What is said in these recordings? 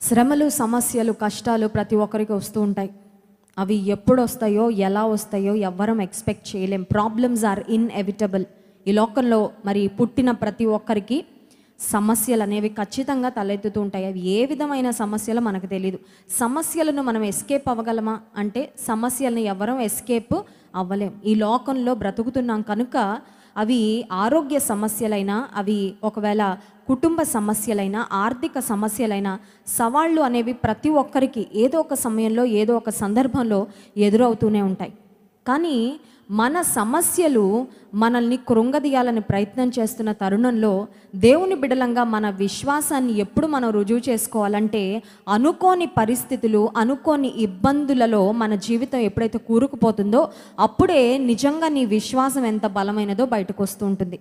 శ్రమలు, సమస్యలు, కష్టాలు ప్రతి ఒక్కరికి వస్తూ ఉంటాయి. అవి ఎప్పుడు వస్తాయో, ఎలా వస్తాయో ఎవ్వరం ఎక్స్పెక్ట్ చేయలేం. Problems are inevitable. ఈ లోకంలో మరి పుట్టిన ప్రతి ఒక్కరికి సమస్యలు అనేవి ఖచ్చితంగా తలెత్తుతూ ఉంటాయి. అవి ఏ విధమైన సమస్యలు మనకు తెలియదు. సమస్యలను మనం ఎస్కేప్ అవ్వగలమా అంటే సమస్యలను ఎవరం ఎస్కేప్ అవ్వలేం. ఈ లోకంలో బ్రతుకుతున్నాం కనుక అవి ఆరోగ్య సమస్యలైనా, అవి ఒకవేళ కుటుంబ సమస్యలైనా, ఆర్థిక సమస్యలైనా, సవాళ్ళు అనేవి ప్రతి ఒక్కరికి ఏదో ఒక సమయంలో, ఏదో ఒక సందర్భంలో ఎదురవుతూనే ఉంటాయి. కానీ మన సమస్యలు మనల్ని కృంగదీయాలని ప్రయత్నం చేస్తున్న తరుణంలో దేవుని బిడలంగా మన విశ్వాసాన్ని ఎప్పుడు మనం రుజువు చేసుకోవాలంటే, అనుకోని పరిస్థితులు, అనుకోని ఇబ్బందులలో మన జీవితం ఎప్పుడైతే కూరుకుపోతుందో అప్పుడే నిజంగా నీ విశ్వాసం ఎంత బలమైనదో బయటకు వస్తూ ఉంటుంది.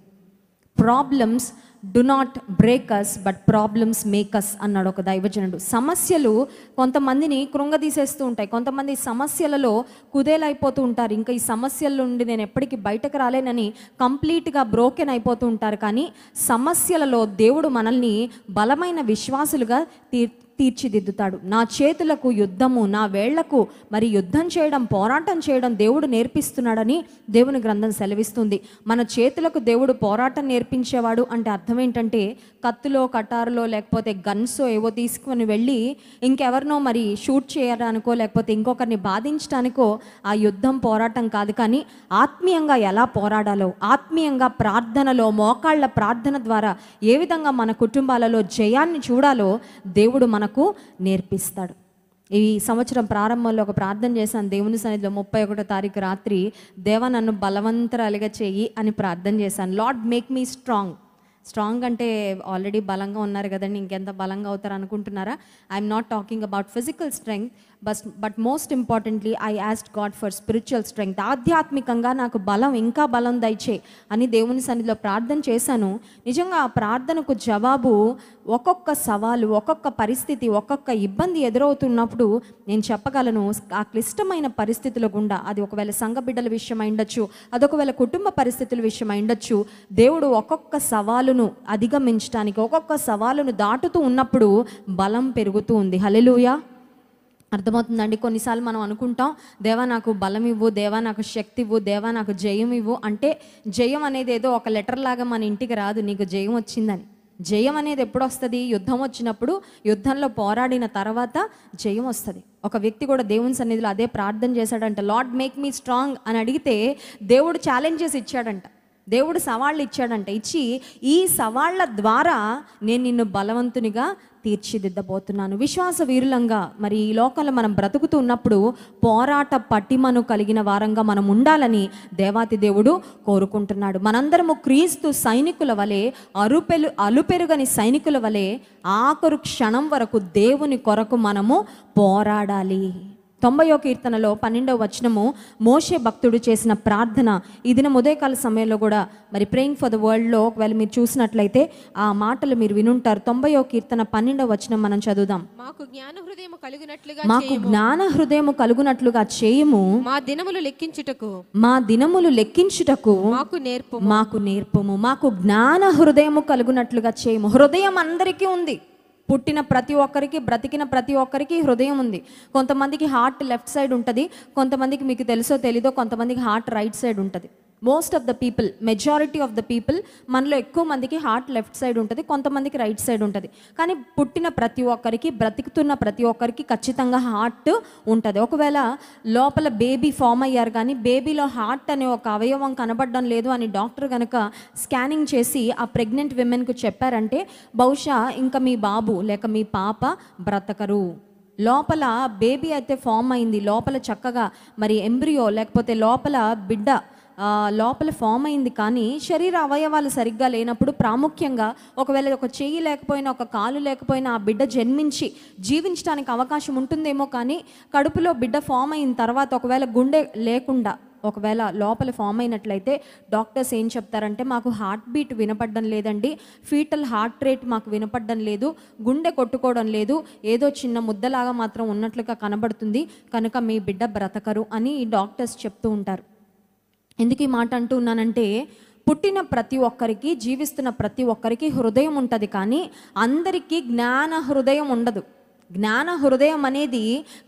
Problems do not break us but problems make us అన్నాడు ఒక దైవజనుడు. సమస్యలు కొంతమందిని కృంగదీసేస్తూ ఉంటాయి. కొంతమంది సమస్యలలో కుదేలైపోతూ ఉంటారు. ఇంకా ఈ సమస్యల నుండి నేను ఎప్పటికీ బయటకు రాలేనని కంప్లీట్గా బ్రోకెన్ అయిపోతూ ఉంటారు. కానీ సమస్యలలో దేవుడు మనల్ని బలమైన విశ్వాసులుగా తీర్చిదిద్దుతాడు. నా చేతులకు యుద్ధము, నా వేళ్లకు మరి యుద్ధం చేయడం, పోరాటం చేయడం దేవుడు నేర్పిస్తున్నాడని దేవుని గ్రంథం సెలవిస్తుంది. మన చేతులకు దేవుడు పోరాటం నేర్పించేవాడు అంటే అర్థం ఏంటంటే, కత్తులో, కటారులో, లేకపోతే గన్సో ఏవో తీసుకొని వెళ్ళి ఇంకెవరినో మరి షూట్ చేయడానికో, లేకపోతే ఇంకొకరిని బాధించడానికో ఆ యుద్ధం, పోరాటం కాదు. కానీ ఆత్మీయంగా ఎలా పోరాడాలో, ఆత్మీయంగా ప్రార్థనలో, మోకాళ్ళ ప్రార్థన ద్వారా ఏ విధంగా మన కుటుంబాలలో జయాన్ని చూడాలో దేవుడు మనకు నేర్పిస్తాడు. ఈ సంవత్సరం ప్రారంభంలో ఒక ప్రార్థన చేశాను దేవుని సన్నిధిలో. 31వ తారీఖు రాత్రి, దేవా నన్ను బలవంతరాలుగా చెయ్యి అని ప్రార్థన చేశాను. Lord make me strong. Strong అంటే ఆల్రెడీ బలంగా ఉన్నారు కదండి, ఇంకెంత బలంగా అవుతారు అనుకుంటున్నారా? I'm not talking about physical strength, but most importantly I asked God for spiritual strength. ఆధ్యాత్మికంగా నాకు బలం, ఇంకా బలం దయచే అని దేవుని సన్నిధిలో ప్రార్థన చేశాను. నిజంగా ఆ ప్రార్థనకు జవాబు, ఒక్కొక్క సవాలు, ఒక్కొక్క పరిస్థితి, ఒక్కొక్క ఇబ్బంది ఎదురవుతున్నప్పుడు నేను చెప్పగలను, ఆ క్లిష్టమైన పరిస్థితుల గుండా, అది ఒకవేళ సంఘ బిడ్డల విషయం అయిండొచ్చు, అదొకవేళ కుటుంబ పరిస్థితుల విషయం అయిండొచ్చు, దేవుడు ఒక్కొక్క సవాలును అధిగమించడానికి, ఒక్కొక్క సవాలును దాటుతూ ఉన్నప్పుడు బలం పెరుగుతూ ఉంది. హల్లెలూయా. అర్థమవుతుందండి? కొన్నిసార్లు మనం అనుకుంటాం, దేవా నాకు బలం ఇవ్వు, దేవా నాకు శక్తి ఇవ్వు, దేవా నాకు జయం ఇవ్వు అంటే, జయం అనేది ఏదో ఒక లెటర్ లాగా మన ఇంటికి రాదు నీకు జయం వచ్చిందని. జయం అనేది ఎప్పుడు వస్తుంది? యుద్ధం వచ్చినప్పుడు, యుద్ధంలో పోరాడిన తర్వాత జయం వస్తుంది. ఒక వ్యక్తి కూడా దేవుని సన్నిధిలో అదే ప్రార్థన చేశాడంట. లార్డ్ మేక్ మీ స్ట్రాంగ్ అని అడిగితే దేవుడు ఛాలెంజెస్ ఇచ్చాడంట, దేవుడు సవాళ్ళు ఇచ్చాడంట. ఇచ్చి, ఈ సవాళ్ళ ద్వారా నేను నిన్ను బలవంతునిగా తీర్చిదిద్దబోతున్నాను. విశ్వాస వీరులంగా మరి ఈ లోకంలో మనం బ్రతుకుతూ ఉన్నప్పుడు పోరాట పటిమను కలిగిన వారంగా మనం ఉండాలని దేవాతి దేవుడు కోరుకుంటున్నాడు. మనందరము క్రీస్తు సైనికుల వలె, అలుపెరుగని సైనికుల వలె ఆఖరు క్షణం వరకు దేవుని కొరకు మనము పోరాడాలి. 90వ కీర్తనలో 12వ వచనము మోషే భక్తుడు చేసిన ప్రార్థన. ఈ దినం ఉదయకాల సమయంలో కూడా మరి ప్రేయింగ్ ఫర్ ద వరల్డ్లో ఒకవేళ మీరు చూసినట్లయితే ఆ మాటలు మీరు వినుంటారు. 90వ కీర్తన 12వ వచనం మనం చదువుదాం. మాకు జ్ఞాన హృదయము కలుగునట్లుగా చేయుము, మా దినములు లెక్కించుటకు మాకు నేర్పుము. మాకు జ్ఞాన హృదయము కలుగునట్లుగా చేయుము. హృదయం అందరికీ ఉంది. పుట్టిన ప్రతి ఒక్కరికి, బ్రతికిన ప్రతి ఒక్కరికి హృదయం ఉంది. కొంతమందికి హార్ట్ లెఫ్ట్ సైడ్ ఉంటుంది, కొంతమందికి మీకు తెలుసో తెలీదో కొంతమందికి హార్ట్ రైట్ సైడ్ ఉంటుంది. Most of the people, majority of the people, మనలో ఎక్కువ మందికి హార్ట్ లెఫ్ట్ సైడ్ ఉంటుంది, కొంతమందికి రైట్ సైడ్ ఉంటుంది. కానీ పుట్టిన ప్రతి ఒక్కరికి, బ్రతుకుతున్న ప్రతి ఒక్కరికి ఖచ్చితంగా హార్ట్ ఉంటుంది. ఒకవేళ లోపల బేబీ ఫామ్ అయ్యారు కానీ బేబీలో హార్ట్ అనే ఒక అవయవం కనబడడం లేదు అని డాక్టర్ కనుక స్కానింగ్ చేసి ఆ ప్రెగ్నెంట్ విమెన్కు చెప్పారంటే, బహుశా ఇంకా మీ బాబు లేక మీ పాప బ్రతకరు. లోపల బేబీ అయితే ఫామ్ అయింది, లోపల చక్కగా మరి ఎంబ్రియో లేకపోతే లోపల బిడ్డ లోపల ఫామ్ అయింది, కానీ శరీర అవయవాలు సరిగ్గా లేనప్పుడు, ప్రాముఖ్యంగా ఒకవేళ ఒక చెయ్యి లేకపోయినా, ఒక కాలు లేకపోయినా ఆ బిడ్డ జన్మించి జీవించడానికి అవకాశం ఉంటుందేమో. కానీ కడుపులో బిడ్డ ఫామ్ అయిన తర్వాత ఒకవేళ గుండె లేకుండా ఒకవేళ లోపల ఫామ్ అయినట్లయితే డాక్టర్స్ ఏం చెప్తారంటే, మాకు హార్ట్ బీట్ వినపడడం లేదండి, ఫీటల్ హార్ట్ రేట్ మాకు వినపడడం లేదు, గుండె కొట్టుకోవడం లేదు, ఏదో చిన్న ముద్దలాగా మాత్రం ఉన్నట్లుగా కనబడుతుంది, కనుక మీ బిడ్డ బ్రతకరు అని డాక్టర్స్ చెప్తూ ఉంటారు. ఎందుకు ఈ మాట అంటూ ఉన్నానంటే, పుట్టిన ప్రతి ఒక్కరికి, జీవిస్తున్న ప్రతి ఒక్కరికి హృదయం ఉంటుంది, కానీ అందరికీ జ్ఞాన హృదయం ఉండదు. జ్ఞాన హృదయం అనేది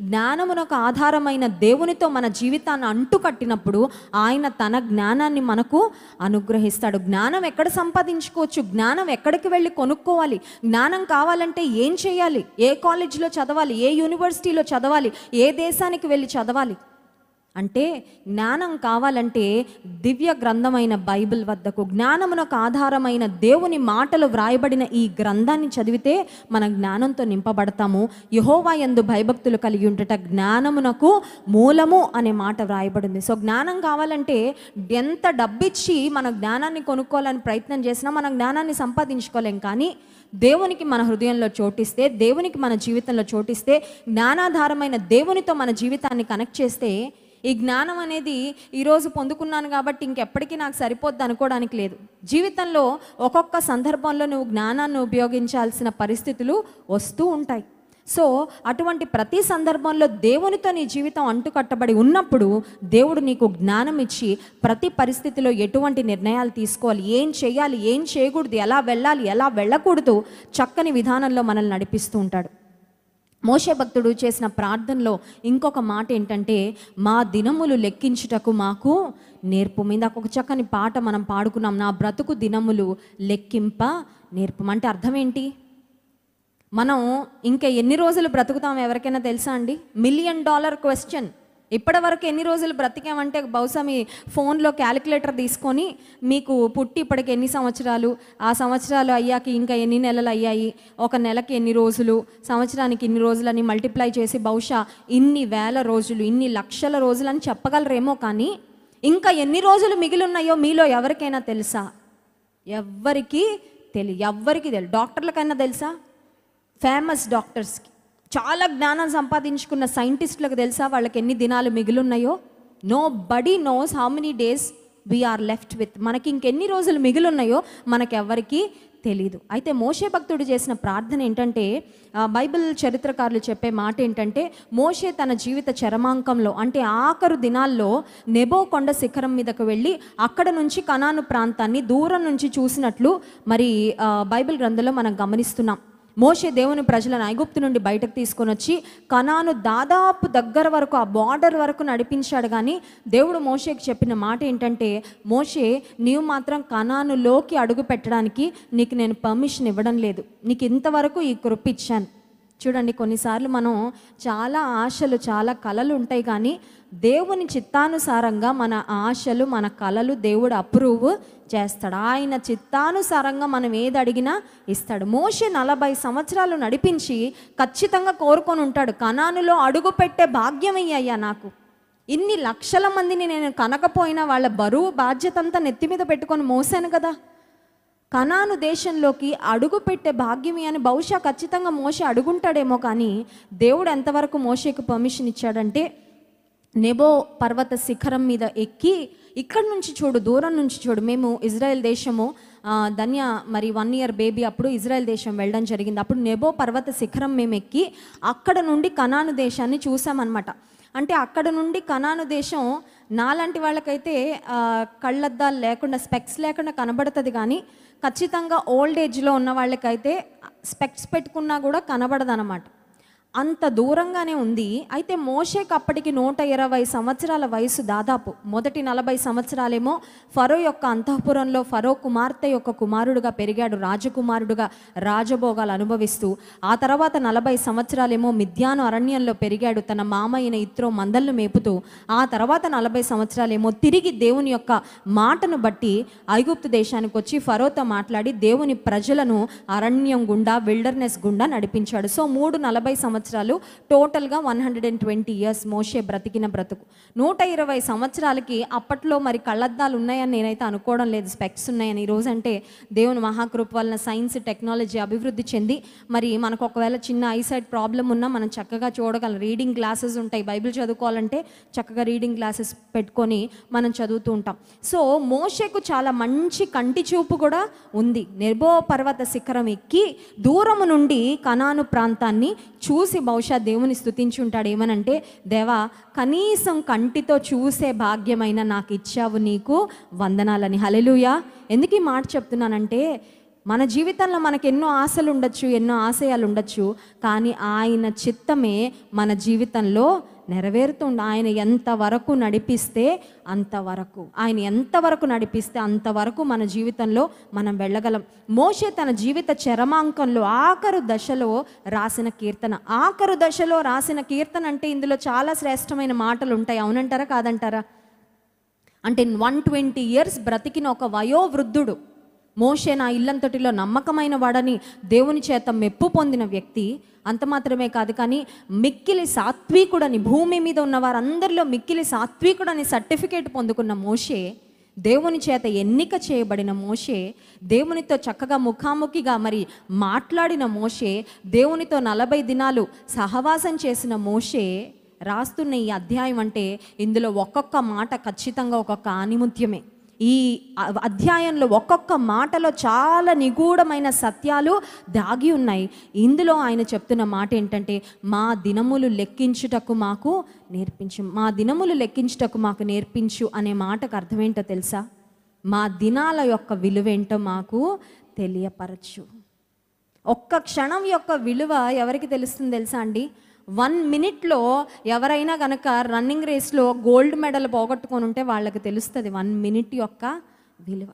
జ్ఞానమునకు ఆధారమైన దేవునితో మన జీవితాన్ని అంటుకట్టినప్పుడు ఆయన తన జ్ఞానాన్ని మనకు అనుగ్రహిస్తాడు. జ్ఞానం ఎక్కడ సంపాదించుకోవచ్చు? జ్ఞానం ఎక్కడికి వెళ్ళి కొనుక్కోవాలి? జ్ఞానం కావాలంటే ఏం చేయాలి? ఏ కాలేజీలో చదవాలి? ఏ యూనివర్సిటీలో చదవాలి? ఏ దేశానికి వెళ్ళి చదవాలి? అంటే జ్ఞానం కావాలంటే దివ్య గ్రంథమైన బైబిల్ వద్దకు, జ్ఞానమునకు ఆధారమైన దేవుని మాటలు వ్రాయబడిన ఈ గ్రంథాన్ని చదివితే మన జ్ఞానంతో నింపబడతాము. యెహోవా యందు భయభక్తులు కలిగి ఉండుట జ్ఞానమునకు మూలము అనే మాట వ్రాయబడింది. సో జ్ఞానం కావాలంటే ఎంత డబ్బిచ్చి మన జ్ఞానాన్ని కొనుక్కోవాలని ప్రయత్నం చేసినా మన జ్ఞానాన్ని సంపాదించుకోలేం. కానీ దేవునికి మన హృదయంలో చోటిస్తే, దేవునికి మన జీవితంలో చోటిస్తే, జ్ఞానాధారమైన దేవునితో మన జీవితాన్ని కనెక్ట్ చేస్తే, ఈ జ్ఞానం అనేది ఈరోజు పొందుకున్నాను కాబట్టి ఇంకెప్పటికీ నాకు సరిపోద్ది అనుకోవడానికి లేదు. జీవితంలో ఒక్కొక్క సందర్భంలో నువ్వు జ్ఞానాన్ని ఉపయోగించాల్సిన పరిస్థితులు వస్తూ ఉంటాయి. సో అటువంటి ప్రతి సందర్భంలో దేవునితో నీ జీవితం అంటుకట్టబడి ఉన్నప్పుడు దేవుడు నీకు జ్ఞానం ఇచ్చి ప్రతి పరిస్థితిలో ఎటువంటి నిర్ణయాలు తీసుకోవాలి, ఏం చేయాలి, ఏం చేయకూడదు, ఎలా వెళ్ళాలి, ఎలా వెళ్ళకూడదు, చక్కని విధానంలో మనల్ని నడిపిస్తూ ఉంటాడు. మోషే భక్తుడు చేసిన ప్రార్థనలో ఇంకొక మాట ఏంటంటే, మా దినములు లెక్కించుటకు మాకు నేర్పు. ఇందాక ఒక చక్కని పాట మనం పాడుకున్నాం, నా బ్రతుకు దినములు లెక్కింప నేర్పు. అంటే అర్థం ఏంటి? మనం ఇంకా ఎన్ని రోజులు బ్రతుకుతాం ఎవరికైనా తెలుసా అండి? $1,000,000 క్వశ్చన్. ఇప్పటి వరకు ఎన్ని రోజులు బ్రతికామంటే బహుశా మీ ఫోన్లో క్యాలిక్యులేటర్ తీసుకొని మీకు పుట్టి ఇప్పటికి ఎన్ని సంవత్సరాలు, ఆ సంవత్సరాలు అయ్యాక ఇంకా ఎన్ని నెలలు అయ్యాయి, ఒక నెలకి ఎన్ని రోజులు, సంవత్సరానికి ఇన్ని రోజులని మల్టిప్లై చేసి బహుశా ఇన్ని వేల రోజులు, ఇన్ని లక్షల రోజులు అని చెప్పగలరేమో. కానీ ఇంకా ఎన్ని రోజులు మిగిలి ఉన్నాయో మీలో ఎవరికైనా తెలుసా? ఎవ్వరికీ తెలియదు. డాక్టర్లకైనా తెలుసా? ఫేమస్ డాక్టర్స్కి, చాలా జ్ఞానం సంపాదించుకున్న సైంటిస్టులకు తెలుసా వాళ్ళకి ఎన్ని దినాలు మిగిలిన్నాయో? Nobody knows how many days we are left with. మనకి ఇంకెన్ని రోజులు మిగిలిన్నాయో మనకెవ్వరికీ తెలీదు. అయితే మోషే భక్తుడు చేసిన ప్రార్థన ఏంటంటే, బైబిల్ చరిత్రకారులు చెప్పే మాట ఏంటంటే, మోషే తన జీవిత చరమాంకంలో అంటే ఆఖరు దినాల్లో నెబో కొండ శిఖరం మీదకు వెళ్ళి అక్కడ నుంచి కనాను ప్రాంతాన్ని దూరం నుంచి చూసినట్లు మరి బైబిల్ గ్రంథంలో మనం గమనిస్తున్నాం. మోషే దేవుని ప్రజలను ఐగుప్తు నుండి బయటకు తీసుకొని వచ్చి కనాను దాదాపు దగ్గర వరకు, ఆ బార్డర్ వరకు నడిపించాడు. కానీ దేవుడు మోషేకి చెప్పిన మాట ఏంటంటే, మోషే నీవు మాత్రం కనానులోకి అడుగు పెట్టడానికి నీకు నేను పర్మిషన్ ఇవ్వడం లేదు, నీకు ఇంతవరకు ఈ కృప ఇచ్చాను. చూడండి, కొన్నిసార్లు మనం చాలా ఆశలు, చాలా కలలు ఉంటాయి, కానీ దేవుని చిత్తానుసారంగా మన ఆశలు, మన కలలు దేవుడు అప్రూవ్ చేస్తాడు. ఆయన చిత్తానుసారంగా మనం ఏది అడిగినా ఇస్తాడు. మోషే 40 సంవత్సరాలు నడిపించి ఖచ్చితంగా కోరుకొని ఉంటాడు, కనానులో అడుగు పెట్టే భాగ్యం అయ్యా నాకు. ఇన్ని లక్షల మందిని నేను కనకపోయినా వాళ్ళ బరువు బాధ్యత అంతా నెత్తి మీద పెట్టుకొని మోసాను కదా, కనాను దేశంలోకి అడుగు పెట్టే భాగ్యమే అని బహుశా ఖచ్చితంగా మోషే అడుగుంటాడేమో. కానీ దేవుడు ఎంతవరకు మోషేకు పర్మిషన్ ఇచ్చాడంటే, నెబో పర్వత శిఖరం మీద ఎక్కి ఇక్కడ నుంచి చూడు, దూరం నుంచి చూడు. మేము ఇజ్రాయెల్ దేశము ధన్య మరి 1 year బేబీ అప్పుడు ఇజ్రాయెల్ దేశం వెళ్ళడం జరిగింది. అప్పుడు నెబో పర్వత శిఖరం మేము ఎక్కి అక్కడ నుండి కనాను దేశాన్ని చూసామన్నమాట. అంటే అక్కడ నుండి కనాను దేశం నాలాంటి వాళ్ళకైతే కళ్ళద్దాలు లేకుండా, స్పెక్స్ లేకుండా కనబడుతుంది. కానీ ఖచ్చితంగా ఓల్డ్ ఏజ్లో ఉన్న వాళ్ళకైతే స్పెక్స్ పెట్టుకున్నా కూడా కనబడదన్నమాట, అంత దూరంగానే ఉంది. అయితే మోషేకి అప్పటికి 120 సంవత్సరాల వయసు దాదాపు. మొదటి 40 సంవత్సరాలేమో ఫరో యొక్క అంతఃపురంలో ఫరో కుమార్తె యొక్క కుమారుడుగా పెరిగాడు, రాజకుమారుడుగా రాజభోగాలు అనుభవిస్తూ. ఆ తర్వాత 40 సంవత్సరాలేమో మిద్యాను అరణ్యంలో పెరిగాడు, తన మామయ్యన ఇత్రో మందలను మేపుతూ. ఆ తర్వాత 40 సంవత్సరాలేమో తిరిగి దేవుని యొక్క మాటను బట్టి ఐగుప్తు దేశానికి వచ్చి ఫరోతో మాట్లాడి దేవుని ప్రజలను అరణ్యం గుండా, విల్డర్నెస్ గుండా నడిపించాడు. సో 40 సంవత్సరాలు, టోటల్గా 120 years మోషే బ్రతికిన బ్రతుకు. 120 సంవత్సరాలకి అప్పట్లో మరి కళ్ళద్దాలు ఉన్నాయని నేనైతే అనుకోవడం లేదు, స్పెక్స్ ఉన్నాయని. ఈరోజు అంటే దేవుని మహాకృప వలన సైన్స్, టెక్నాలజీ అభివృద్ధి చెంది మరి మనకు ఒకవేళ చిన్న ఐసైట్ ప్రాబ్లం ఉన్నా మనం చక్కగా చూడగలం. రీడింగ్ గ్లాసెస్ ఉంటాయి, బైబిల్ చదువుకోవాలంటే చక్కగా రీడింగ్ గ్లాసెస్ పెట్టుకొని మనం చదువుతూ ఉంటాం. సో మోషేకు చాలా మంచి కంటి చూపు కూడా ఉంది. నెబో పర్వత శిఖరం ఎక్కి దూరము నుండి కనాను ప్రాంతాన్ని చూసి బహుశా దేవుని స్తుతించి ఉంటాడు. ఏమనంటే, దేవా కనీసం కంటితో చూసే భాగ్యమైన నాకు ఇచ్చావు, నీకు వందనాలని. హల్లెలూయా. ఎందుకు ఈ మాట చెప్తున్నానంటే, మన జీవితంలో మనకు ఎన్నో ఆశలు ఉండొచ్చు, ఎన్నో ఆశయాలు ఉండొచ్చు, కానీ ఆయన చిత్తమే మన జీవితంలో నెరవేరుతుంది. ఆయన ఎంతవరకు నడిపిస్తే అంతవరకు, ఆయన ఎంతవరకు నడిపిస్తే అంతవరకు మన జీవితంలో మనం వెళ్ళగలం. మోషే తన జీవిత చరమాంకంలో ఆఖరు దశలో రాసిన కీర్తన, ఆఖరు దశలో రాసిన కీర్తన అంటే ఇందులో చాలా శ్రేష్టమైన మాటలు ఉంటాయి. అవునంటారా కాదంటారా? అంటే 120 years బ్రతికిన ఒక వయోవృద్ధుడు మోషే నా ఇల్లంతటిలో నమ్మకమైన వాడని దేవుని చేత మెప్పు పొందిన వ్యక్తి. అంత మాత్రమే కాదు, కానీ మిక్కిలి సాత్వికుడని, భూమి మీద ఉన్న వారందరిలో మిక్కిలి సాత్వికుడని సర్టిఫికేట్ పొందుకున్న మోషే, దేవుని చేత ఎన్నిక చేయబడిన మోషే, దేవునితో చక్కగా ముఖాముఖిగా మరి మాట్లాడిన మోషే, దేవునితో 40 దినాలు సహవాసం చేసిన మోషే రాస్తున్న ఈ అధ్యాయం అంటే ఇందులో ఒక్కొక్క మాట ఖచ్చితంగా ఒక్కొక్క ఆణిముత్యమే. ఈ అధ్యాయంలో ఒక్కొక్క మాటలో చాలా నిగూఢమైన సత్యాలు దాగి ఉన్నాయి. ఇందులో ఆయన చెప్తున్న మాట ఏంటంటే, మా దినములు లెక్కించుటకు మాకు నేర్పించు, మా దినములు లెక్కించుటకు మాకు నేర్పించు అనే మాటకు అర్థమేంటో తెలుసా? మా దినాల యొక్క విలువేంటో మాకు తెలియపరచు. ఒక్క క్షణం యొక్క విలువ ఎవరికి తెలుస్తుంది తెలుసా అండి? 1 minute ఎవరైనా కనుక రన్నింగ్ రేస్లో గోల్డ్ మెడల్ పోగొట్టుకొని ఉంటే వాళ్ళకి తెలుస్తుంది 1 minute యొక్క విలువ.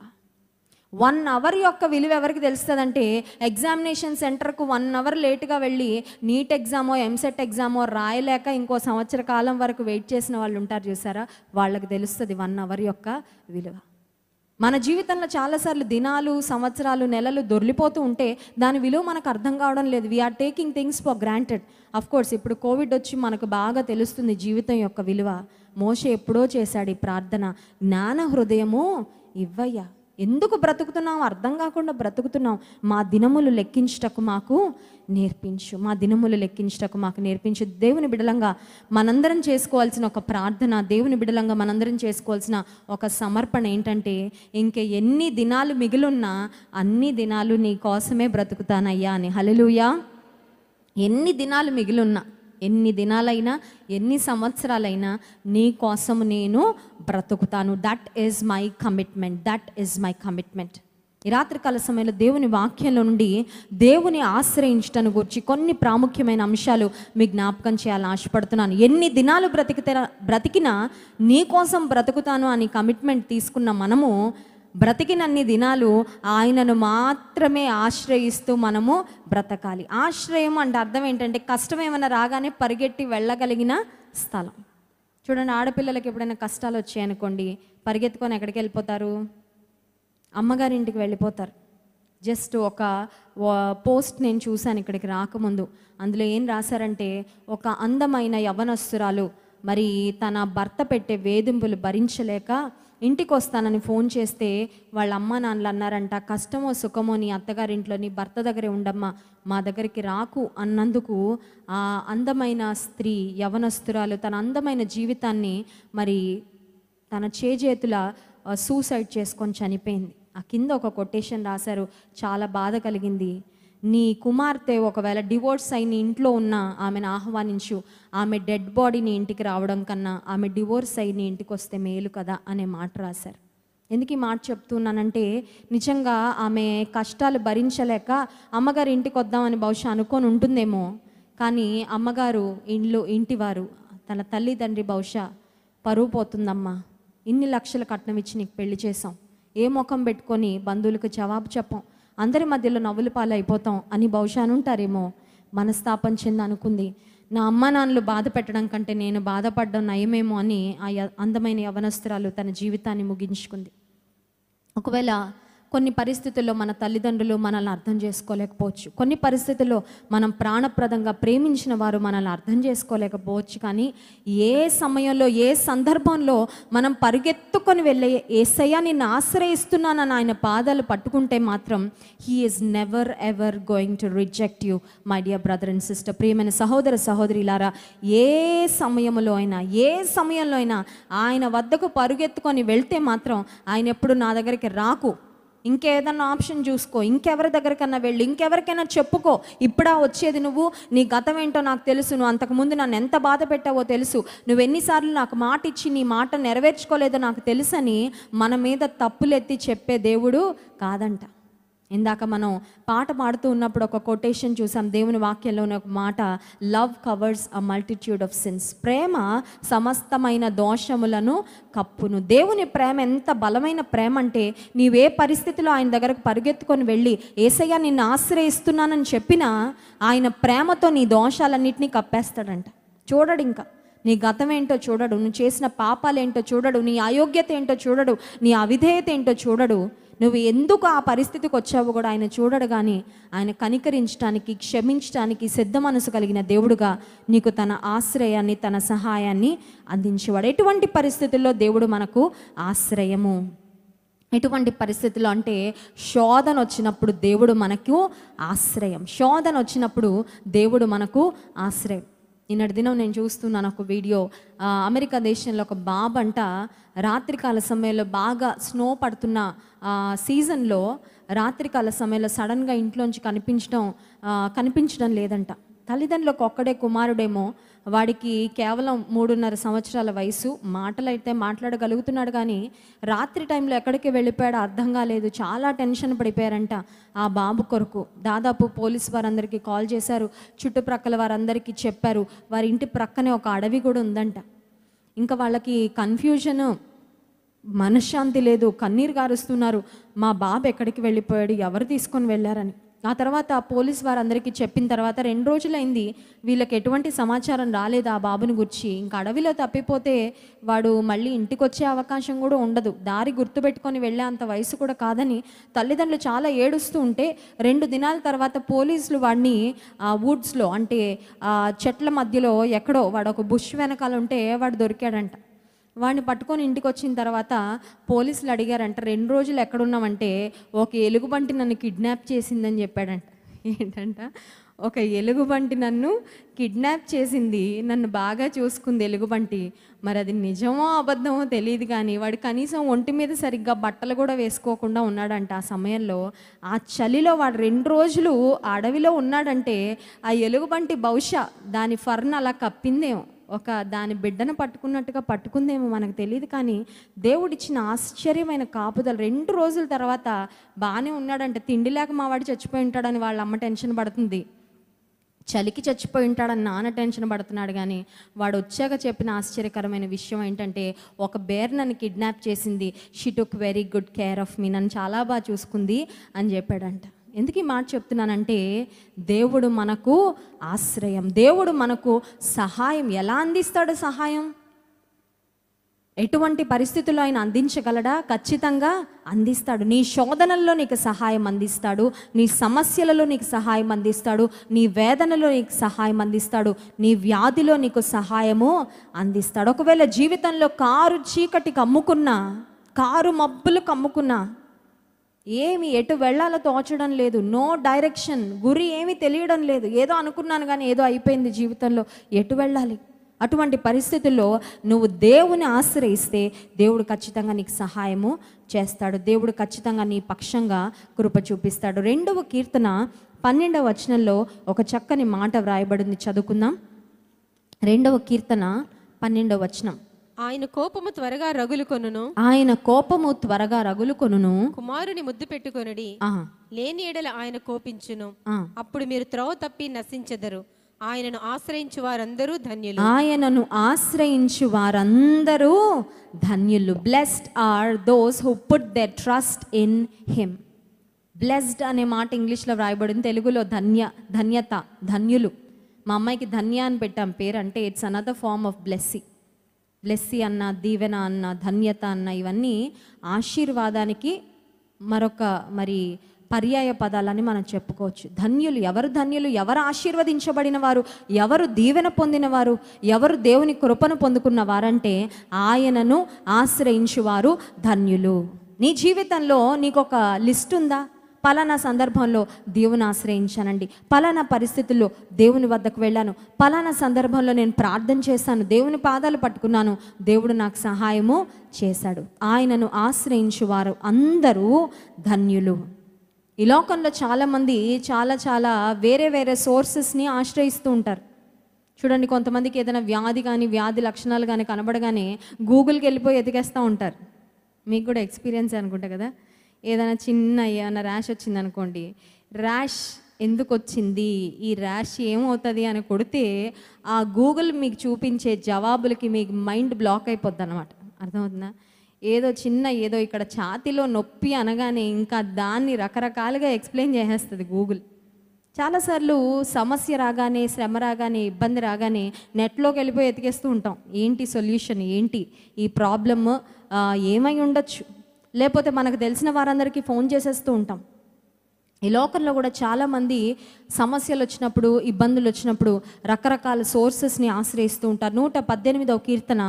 1 hour యొక్క విలువ ఎవరికి తెలుస్తుంది అంటే, ఎగ్జామినేషన్ సెంటర్కు 1 hour లేటుగా వెళ్ళి నీట్ ఎగ్జామో ఎంసెట్ ఎగ్జామో రాయలేక ఇంకో సంవత్సర కాలం వరకు వెయిట్ చేసిన వాళ్ళు ఉంటారు చూసారా, వాళ్ళకి తెలుస్తుంది 1 hour యొక్క విలువ. మన జీవితంలో చాలాసార్లు దినాలు, సంవత్సరాలు, నెలలు దొర్లిపోతూ ఉంటే దాని విలువ మనకు అర్థం కావడం లేదు. We are taking things for granted. Of course ఇప్పుడు కోవిడ్ వచ్చి మనకు బాగా తెలుస్తుంది జీవితం యొక్క విలువ. మోషే ఎప్పుడో చేశాడు ఈ ప్రార్థన, జ్ఞాన హృదయము ఇవ్వయ్యా. ఎందుకు బ్రతుకుతున్నాం అర్థం కాకుండా బ్రతుకుతున్నాం. మా దినములు లెక్కించుటకు మాకు నేర్పించు, మా దినములు లెక్కించుటకు మాకు నేర్పించు. దేవుని బిడలంగా మనందరం చేసుకోవాల్సిన ఒక ప్రార్థన, దేవుని బిడలంగా మనందరం చేసుకోవాల్సిన ఒక సమర్పణ ఏంటంటే, ఇంకే ఎన్ని దినాలు మిగిలిన్నా అన్ని దినాలు నీ కోసమే బ్రతుకుతానయ్యా అని. హల్లెలూయా. ఎన్ని దినాలు మిగిలిన్నా, ఎన్ని దినాలైనా, ఎన్ని సంవత్సరాలైనా నీ కోసము నేను బ్రతుకుతాను. That is my commitment, that is my commitment. ఈ రాత్రికాల సమయంలో దేవుని వాక్యంలో నుండి దేవుని ఆశ్రయించటను గురించి కొన్ని ప్రాముఖ్యమైన అంశాలు మీ జ్ఞాపకం చేయాలని ఆశపడుతున్నాను. ఎన్ని దినాలు బ్రతికినా నీ కోసం బ్రతుకుతాను అని కమిట్మెంట్ తీసుకున్న మనము బ్రతికినన్ని దినాలు ఆయనను మాత్రమే ఆశ్రయిస్తూ మనము బ్రతకాలి. ఆశ్రయం అంటే అర్థం ఏంటంటే, కష్టం ఏమైనా రాగానే పరిగెట్టి వెళ్ళగలిగిన స్థలం. చూడండి, ఆడపిల్లలకి ఎప్పుడైనా కష్టాలు వచ్చాయనుకోండి, పరిగెత్తుకొని ఎక్కడికి వెళ్ళిపోతారు? అమ్మగారింటికి వెళ్ళిపోతారు. జస్ట్ ఒక పోస్ట్ నేను చూశాను ఇక్కడికి రాకముందు. అందులో ఏం రాశారంటే, ఒక అందమైన యవ్వనస్తురాలు మరి తన భర్త పెట్టే వేధింపులు భరించలేక ఇంటికి వస్తానని ఫోన్ చేస్తే వాళ్ళ అమ్మ నాన్నలు అన్నారంట, కష్టమో సుఖమో నీ అత్తగారింట్లో నీ భర్త దగ్గరే ఉండమ్మా, మా దగ్గరికి రాకు అన్నందుకు ఆ అందమైన స్త్రీ, యవనస్తురాలు తన అందమైన జీవితాన్ని మరి తన చేజేతుల సూసైడ్ చేసుకొని చనిపోయింది. ఆ కింద ఒక కొటేషన్ రాశారు, చాలా బాధ కలిగింది. నీ కుమార్తె ఒకవేళ డివోర్స్ అయి నీ ఇంట్లో ఉన్న ఆమెను ఆహ్వానించు, ఆమె డెడ్ బాడీని ఇంటికి రావడం కన్నా ఆమె డివోర్స్ అయి నీ ఇంటికి వస్తే మేలు కదా అనే మాట రాశారు. ఎందుకు ఈ మాట చెప్తున్నానంటే, నిజంగా ఆమె కష్టాలు భరించలేక అమ్మగారు ఇంటికి వద్దామని బహుశా అనుకొని ఉంటుందేమో, కానీ అమ్మగారు ఇంటివారు తన తల్లిదండ్రి బహుశా పరువు పోతుందమ్మా, ఇన్ని లక్షల కట్నం ఇచ్చి నీకు పెళ్లి చేసాం, ఏ ముఖం పెట్టుకొని బంధువులకు జవాబు చెప్పం, అందరి మధ్యలో నవ్వుల పాలు అయిపోతాం అని బహుశా అనుంటారేమో. మనస్తాపం చెంది అనుకుంది, నా అమ్మ నాన్నలు బాధ పెట్టడం కంటే నేను బాధపడడం నయమేమో అని ఆ అందమైన యవనస్తురాలు తన జీవితాన్ని ముగించుకుంది. ఒకవేళ కొన్ని పరిస్థితుల్లో మన తల్లిదండ్రులు మనల్ని అర్థం చేసుకోలేకపోవచ్చు, కొన్ని పరిస్థితుల్లో మనం ప్రాణప్రదంగా ప్రేమించిన వారు మనల్ని అర్థం చేసుకోలేకపోవచ్చు, కానీ ఏ సమయంలో ఏ సందర్భంలో మనం పరిగెత్తుకొని వెళ్ళే యేసయ్య నిన్ను ఆశ్రయిస్తున్నానని ఆయన పాదాలు పట్టుకుంటే మాత్రం he is never ever going to reject you my dear brother and sister. ప్రియమైన సహోదర సహోదరిలారా, ఏ సమయంలో అయినా ఆయన వద్దకు పరుగెత్తుకొని వెళ్తే మాత్రం ఆయన ఎప్పుడు నా దగ్గరికి రాకు, ఇంకేదన్నా ఆప్షన్ చూసుకో, ఇంకెవరి దగ్గరికన్నా వెళ్ళి ఇంకెవరికైనా చెప్పుకో, ఇప్పుడా వచ్చేది నువ్వు, నీ గతం ఏంటో నాకు తెలుసు, నువ్వు అంతకుముందు నన్ను ఎంత బాధ పెట్టావో తెలుసు, నువ్వు ఎన్నిసార్లు నాకు మాట ఇచ్చి నీ మాట నెరవేర్చుకోలేదో నాకు తెలుసని మన మీద తప్పులెత్తి చెప్పే దేవుడు కాదంట. ఇందాక మనం పాట పాడుతూ ఉన్నప్పుడు ఒక కొటేషన్ చూసాం, దేవుని వాక్యంలోని ఒక మాట, love covers a multitude of sins. ప్రేమ సమస్తమైన దోషములను కప్పును. దేవుని ప్రేమ ఎంత బలమైన ప్రేమ అంటే, నీవే పరిస్థితిలో ఆయన దగ్గరకు పరిగెత్తుకొని వెళ్ళి యేసయ్య నిన్ను ఆశ్రయిస్తున్నానని చెప్పినా ఆయన ప్రేమతో నీ దోషాలన్నింటినీ కప్పేస్తాడంట. చూడడు, ఇంకా నీ గతం ఏంటో చూడడు, నువ్వు చేసిన పాపాలేంటో చూడడు, నీ అయోగ్యత ఏంటో చూడడు, నీ అవిధేయత ఏంటో చూడడు, నువ్వు ఎందుకు ఆ పరిస్థితికి వచ్చావో కూడా ఆయన చూడడు. కానీ ఆయన కనికరించడానికి, క్షమించడానికి సిద్ధ మనసు కలిగిన దేవుడుగా నీకు తన ఆశ్రయాన్ని, తన సహాయాన్ని అందించేవాడు. ఎటువంటి పరిస్థితుల్లో దేవుడు మనకు ఆశ్రయము? ఎటువంటి పరిస్థితుల్లో అంటే, శోధన వచ్చినప్పుడు దేవుడు మనకు ఆశ్రయం. శోధన వచ్చినప్పుడు దేవుడు మనకు ఆశ్రయం. నిన్నటి దినం నేను చూస్తున్నాను ఒక వీడియో, అమెరికా దేశంలో ఒక బాబు అంట రాత్రికాల సమయంలో బాగా స్నో పడుతున్న సీజన్లో రాత్రికాల సమయంలో సడన్గా ఇంట్లోంచి కనిపించడం లేదంట. తల్లిదండ్రులకు ఒక్కడే కుమారుడేమో, వాడికి కేవలం 3.5 సంవత్సరాల వయసు, మాటలైతే మాట్లాడగలుగుతున్నాడు, కానీ రాత్రి టైంలో ఎక్కడికి వెళ్ళిపోయాడో అర్థం కాలేదు. చాలా టెన్షన్ పడిపోయారంట ఆ బాబు కొరకు. దాదాపు పోలీస్ వారందరికీ కాల్ చేశారు, చుట్టుప్రక్కల వారందరికీ చెప్పారు. వారి ఇంటి ప్రక్కనే ఒక అడవి కూడా ఉందంట. ఇంకా వాళ్ళకి కన్ఫ్యూజను, మనశ్శాంతి లేదు, కన్నీరు గారుస్తున్నారు. మా బాబు ఎక్కడికి వెళ్ళిపోయాడు, ఎవరు తీసుకొని వెళ్ళారని. ఆ తర్వాత పోలీస్ వారందరికీ చెప్పిన తర్వాత 2 రోజులైంది, వీళ్ళకి ఎటువంటి సమాచారం రాలేదు ఆ బాబుని గురించి. ఇంకా అడవిలో తప్పిపోతే వాడు మళ్ళీ ఇంటికి వచ్చే అవకాశం కూడా ఉండదు, దారి గుర్తుపెట్టుకొని వెళ్ళే అంత వయసు కూడా కాదని తల్లిదండ్రులు చాలా ఏడుస్తూ ఉంటే 2 దినాల తర్వాత పోలీసులు వాడిని వుడ్స్లో, అంటే చెట్ల మధ్యలో ఎక్కడో, వాడు ఒక బుష్ వెనకాల ఉంటే వాడు దొరికాడంట. వాడిని పట్టుకొని ఇంటికి వచ్చిన తర్వాత పోలీసులు అడిగారంట, 2 రోజులు ఎక్కడున్నామంటే, ఒక ఎలుగుబంటి నన్ను కిడ్నాప్ చేసిందని చెప్పాడంట. ఏంటంట, ఒక ఎలుగుబంటి నన్ను కిడ్నాప్ చేసింది, నన్ను బాగా చూసుకుంది ఎలుగుబంటి. మరి అది నిజమో అబద్ధమో తెలియదు, కానీ వాడు కనీసం ఒంటి మీద సరిగ్గా బట్టలు కూడా వేసుకోకుండా ఉన్నాడంట. ఆ సమయంలో ఆ చలిలో వాడు 2 రోజులు ఆ అడవిలో ఉన్నాడంటే, ఆ ఎలుగుబంటి బహుశా దాని ఫర్న్ అలా కప్పిందేమో, దాని బిడ్డను పట్టుకున్నట్టుగా పట్టుకుందేమో, మనకు తెలియదు. కానీ దేవుడిచ్చిన ఆశ్చర్యమైన కాపుదల. 2 రోజుల తర్వాత బాగానే ఉన్నాడంటే, తిండి లేక మావాడు చచ్చిపోయి ఉంటాడని వాళ్ళ అమ్మ టెన్షన్ పడుతుంది, చలికి చచ్చిపోయి ఉంటాడని నాన్న టెన్షన్ పడుతున్నాడు. కానీ వాడు వచ్చాక చెప్పిన ఆశ్చర్యకరమైన విషయం ఏంటంటే, ఒక బేర్ నన్ను కిడ్నాప్ చేసింది, she took very good care of me, నన్ను చాలా బాగా చూసుకుంది అని చెప్పాడంట. ఎందుకు ఈ మాట చెప్తున్నానంటే, దేవుడు మనకు ఆశ్రయం, దేవుడు మనకు సహాయం. ఎలా అందిస్తాడు సహాయం? ఎటువంటి పరిస్థితుల్లో ఆయన అందించగలడా? ఖచ్చితంగా అందిస్తాడు. నీ శోధనల్లో నీకు సహాయం అందిస్తాడు, నీ సమస్యలలో నీకు సహాయం అందిస్తాడు, నీ వేదనలో నీకు సహాయం అందిస్తాడు, నీ వ్యాధిలో నీకు సహాయము అందిస్తాడు. ఒకవేళ జీవితంలో కారు చీకటి కమ్ముకున్నా, కారు మబ్బులు కమ్ముకున్నా, ఏమి ఎటు వెళ్ళాలో తోచడం లేదు, నో డైరెక్షన్, గురి ఏమీ తెలియడం లేదు, ఏదో అనుకున్నాను కానీ ఏదో అయిపోయింది జీవితంలో, ఎటు వెళ్ళాలి? అటువంటి పరిస్థితుల్లో నువ్వు దేవుని ఆశ్రయిస్తే దేవుడు ఖచ్చితంగా నీకు సహాయము చేస్తాడు, దేవుడు ఖచ్చితంగా నీ పక్షంగా కృప చూపిస్తాడు. 2వ కీర్తన 12వ వచనంలో ఒక చక్కని మాట వ్రాయబడింది, చదువుకుందాం. 2వ కీర్తన 12వ వచనం, ఆయన కోపము త్వరగా రగులుకొనును, ఆయన కోపము త్వరగా రగులుకొనును, కుమారుని ముద్దు పెట్టుకొనుడి, లేని ఎడల ఆయన కోపించును, అప్పుడు మీరు త్రోవ తప్పి నశించెదరు. ఆయనను ఆశ్రయించు వారందరూ ధన్యులు, ఆయనను ఆశ్రయించు వారందరూ ధన్యులు. Blessed are those who put their trust in him. Blessed అనే మాట ఇంగ్లీష్లో వ్రాయబడింది, తెలుగులో ధన్యత, ధన్యులు. మా అమ్మాయికి ధన్య అని పెట్టాం పేరు, అంటే it's another form of Blessy అన్న, దీవెన అన్న, ధన్యత అన్న, ఇవన్నీ ఆశీర్వాదానికి మరొక పర్యాయ పదాలని మనం చెప్పుకోవచ్చు. ధన్యులు, ఎవరు ధన్యులు? ఎవరు ఆశీర్వదించబడిన వారు, ఎవరు దీవెన పొందినవారు, ఎవరు దేవుని కృపను పొందుకున్న వారంటే ఆయనను ఆశ్రయించువారు ధన్యులు. నీ జీవితంలో నీకు ఒక లిస్ట్ ఉందా? పలానా సందర్భంలో దేవుని ఆశ్రయించానండి, పలానా పరిస్థితుల్లో దేవుని వద్దకు వెళ్ళాను, పలానా సందర్భంలో నేను ప్రార్థన చేశాను, దేవుని పాదాలు పట్టుకున్నాను, దేవుడు నాకు సహాయము చేశాడు. ఆయనను ఆశ్రయించువారు అందరూ ధన్యులు. ఈ లోకంలో చాలామంది చాలా వేరే సోర్సెస్ని ఆశ్రయిస్తూ ఉంటారు. చూడండి, కొంతమందికి ఏదైనా వ్యాధి కానీ, వ్యాధి లక్షణాలు కానీ కనబడగానే గూగుల్కి వెళ్ళిపోయి ఎతికేస్తూ ఉంటారు. మీకు కూడా ఎక్స్పీరియన్స్ అనుకుంటా కదా. ఏదైనా చిన్న ఏమైనా ర్యాష్ వచ్చింది అనుకోండి, ర్యాష్ ఎందుకు వచ్చింది, ఈ ర్యాష్ ఏమవుతుంది అని కొడితే ఆ గూగుల్ మీకు చూపించే జవాబులకి మీకు మైండ్ బ్లాక్ అయిపోద్ది అనమాట. అర్థమవుతుందా? ఏదో ఇక్కడ ఛాతీలో నొప్పి అనగానే ఇంకా దాన్ని రకరకాలుగా ఎక్స్ప్లెయిన్ చేసేస్తుంది గూగుల్. చాలాసార్లు సమస్య రాగానే, శ్రమ రాగానే, ఇబ్బంది రాగానే నెట్లోకి వెళ్ళిపోయి ఎతికేస్తూ ఉంటాం. ఏంటి సొల్యూషన్, ఏంటి ఈ ప్రాబ్లమ్ ఏమై ఉండొచ్చు, లేకపోతే మనకు తెలిసిన వారందరికీ ఫోన్ చేసేస్తూ ఉంటాం. ఈ లోకంలో కూడా చాలామంది సమస్యలు వచ్చినప్పుడు, ఇబ్బందులు వచ్చినప్పుడు రకరకాల సోర్సెస్ని ఆశ్రయిస్తూ ఉంటారు. 118వ కీర్తన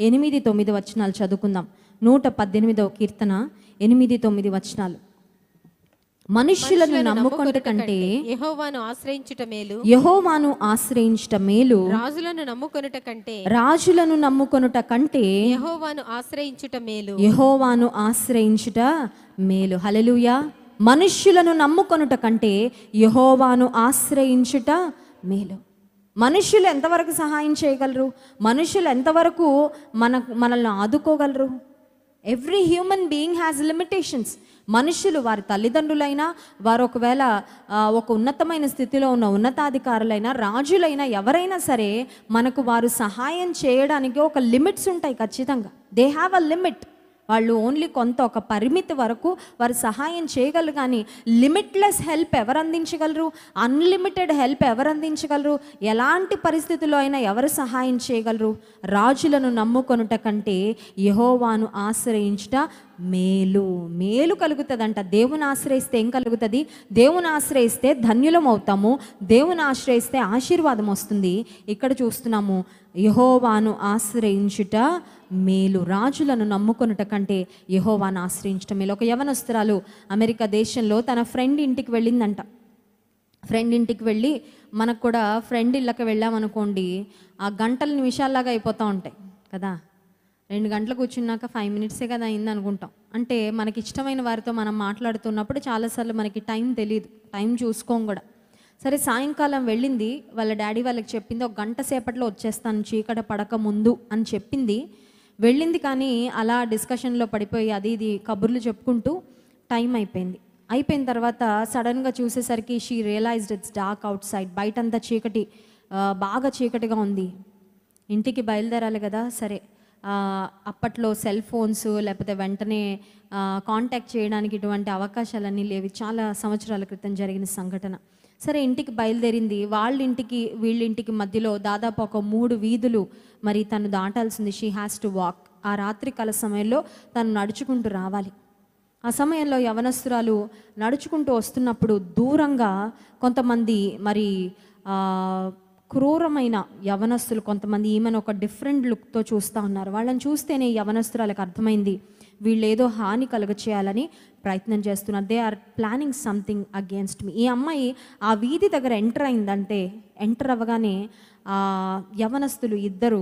8-9 వచనాలు చదువుకుందాం. 118వ కీర్తన 8-9 వచనాలు. మనుష్యులను నమ్ముకొనుట కంటే యెహోవాను ఆశ్రయించుట మేలు, యెహోవాను ఆశ్రయించుట మేలు. రాజులను నమ్ముకొనుట కంటే యెహోవాను ఆశ్రయించుట మేలు, యెహోవాను ఆశ్రయించుట మేలు. హల్లెలూయా. మనుష్యులను నమ్ముకొనుట కంటే యెహోవాను ఆశ్రయించుట మేలు. మనుష్యులు ఎంతవరకు సహాయం చేయగలరు? మనుష్యులు ఎంతవరకు మనల్ని ఆదుకోగలరు? Every human being has limitations. మనుషులు, వారి తల్లిదండ్రులైనా, వారు ఒకవేళ ఒక ఉన్నతమైన స్థితిలో ఉన్న ఉన్నతాధికారులైనా, రాజులైనా, ఎవరైనా సరే మనకు వారు సహాయం చేయడానికి ఒక లిమిట్స్ ఉంటాయి ఖచ్చితంగా. They have a limit. వాళ్ళు ఓన్లీ కొంత ఒక పరిమితి వరకు వారు సహాయం చేయగలరు. కానీ లిమిట్లెస్ హెల్ప్ ఎవరు అందించగలరు? అన్లిమిటెడ్ హెల్ప్ ఎవరు అందించగలరు? ఎలాంటి పరిస్థితుల్లో అయినా ఎవరు సహాయం చేయగలరు? రాజులను నమ్ముకొనుట కంటే యెహోవాను ఆశ్రయించుట మేలు. మేలు కలుగుతుందంట. దేవుని ఆశ్రయిస్తే ఏం కలుగుతుంది? దేవుని ఆశ్రయిస్తే ధన్యులం అవుతాము. దేవుని ఆశ్రయిస్తే ఆశీర్వాదం వస్తుంది. ఇక్కడ చూస్తున్నాము, యెహోవాను ఆశ్రయించుట మేలు. రాజులను నమ్ముకొనుట కంటే యెహోవాను ఆశ్రయించటం మేలు. ఒక యవనస్తురాలు అమెరికా దేశంలో తన ఫ్రెండ్ ఇంటికి వెళ్ళిందంట. ఫ్రెండ్ ఇంటికి వెళ్ళి, మనకు కూడా ఫ్రెండ్ ఇళ్ళకి వెళ్ళామనుకోండి, ఆ గంటల నిమిషాల్లాగా అయిపోతూ ఉంటాయి కదా. 2 గంటలు కూర్చున్నాక 5 మినిట్సే కదా అయింది అనుకుంటాం. అంటే మనకి ఇష్టమైన వారితో మనం మాట్లాడుతున్నప్పుడు చాలాసార్లు మనకి టైం తెలియదు, టైం చూసుకోం కూడా. సరే, సాయంకాలం వెళ్ళింది. వాళ్ళ డాడీ వాళ్ళకి చెప్పింది, 1 గంట సేపట్లో వచ్చేస్తాను, చీకట పడక ముందు అని చెప్పింది. వెళ్ళింది. కానీ అలా డిస్కషన్లో పడిపోయి అది ఇది కబుర్లు చెప్పుకుంటూ టైం అయిపోయింది. అయిపోయిన తర్వాత సడన్గా చూసేసరికి she realised it's dark outside. బయటంతా చీకటి, బాగా చీకటిగా ఉంది. ఇంటికి బయలుదేరాలి కదా. సరే, అప్పట్లో సెల్ ఫోన్స్ లేకపోతే వెంటనే కాంటాక్ట్ చేయడానికి ఇటువంటి అవకాశాలన్నీ లేవి. చాలా సంవత్సరాల క్రితం జరిగిన సంఘటన. సరే, ఇంటికి బయలుదేరింది. వాళ్ళింటికి వీళ్ళింటికి మధ్యలో దాదాపు ఒక 3 వీధులు మరి తను దాటాల్సింది. She has to walk. ఆ రాత్రి కాల సమయంలో తను నడుచుకుంటూ రావాలి. ఆ సమయంలో యవనస్తురాలు నడుచుకుంటూ వస్తున్నప్పుడు దూరంగా కొంతమంది మరి క్రూరమైన యవనస్తులు కొంతమంది ఈమెను ఒక డిఫరెంట్ లుక్తో చూస్తూ ఉన్నారు. వాళ్ళని చూస్తేనే యవనస్తురాలకు అర్థమైంది, వీళ్ళు ఏదో హాని కలుగచేయాలని ప్రయత్నం చేస్తున్నారు. They are planning something against me. ఈ అమ్మాయి ఆ వీధి దగ్గర ఎంటర్ అవ్వగానే యవనస్తులు ఇద్దరు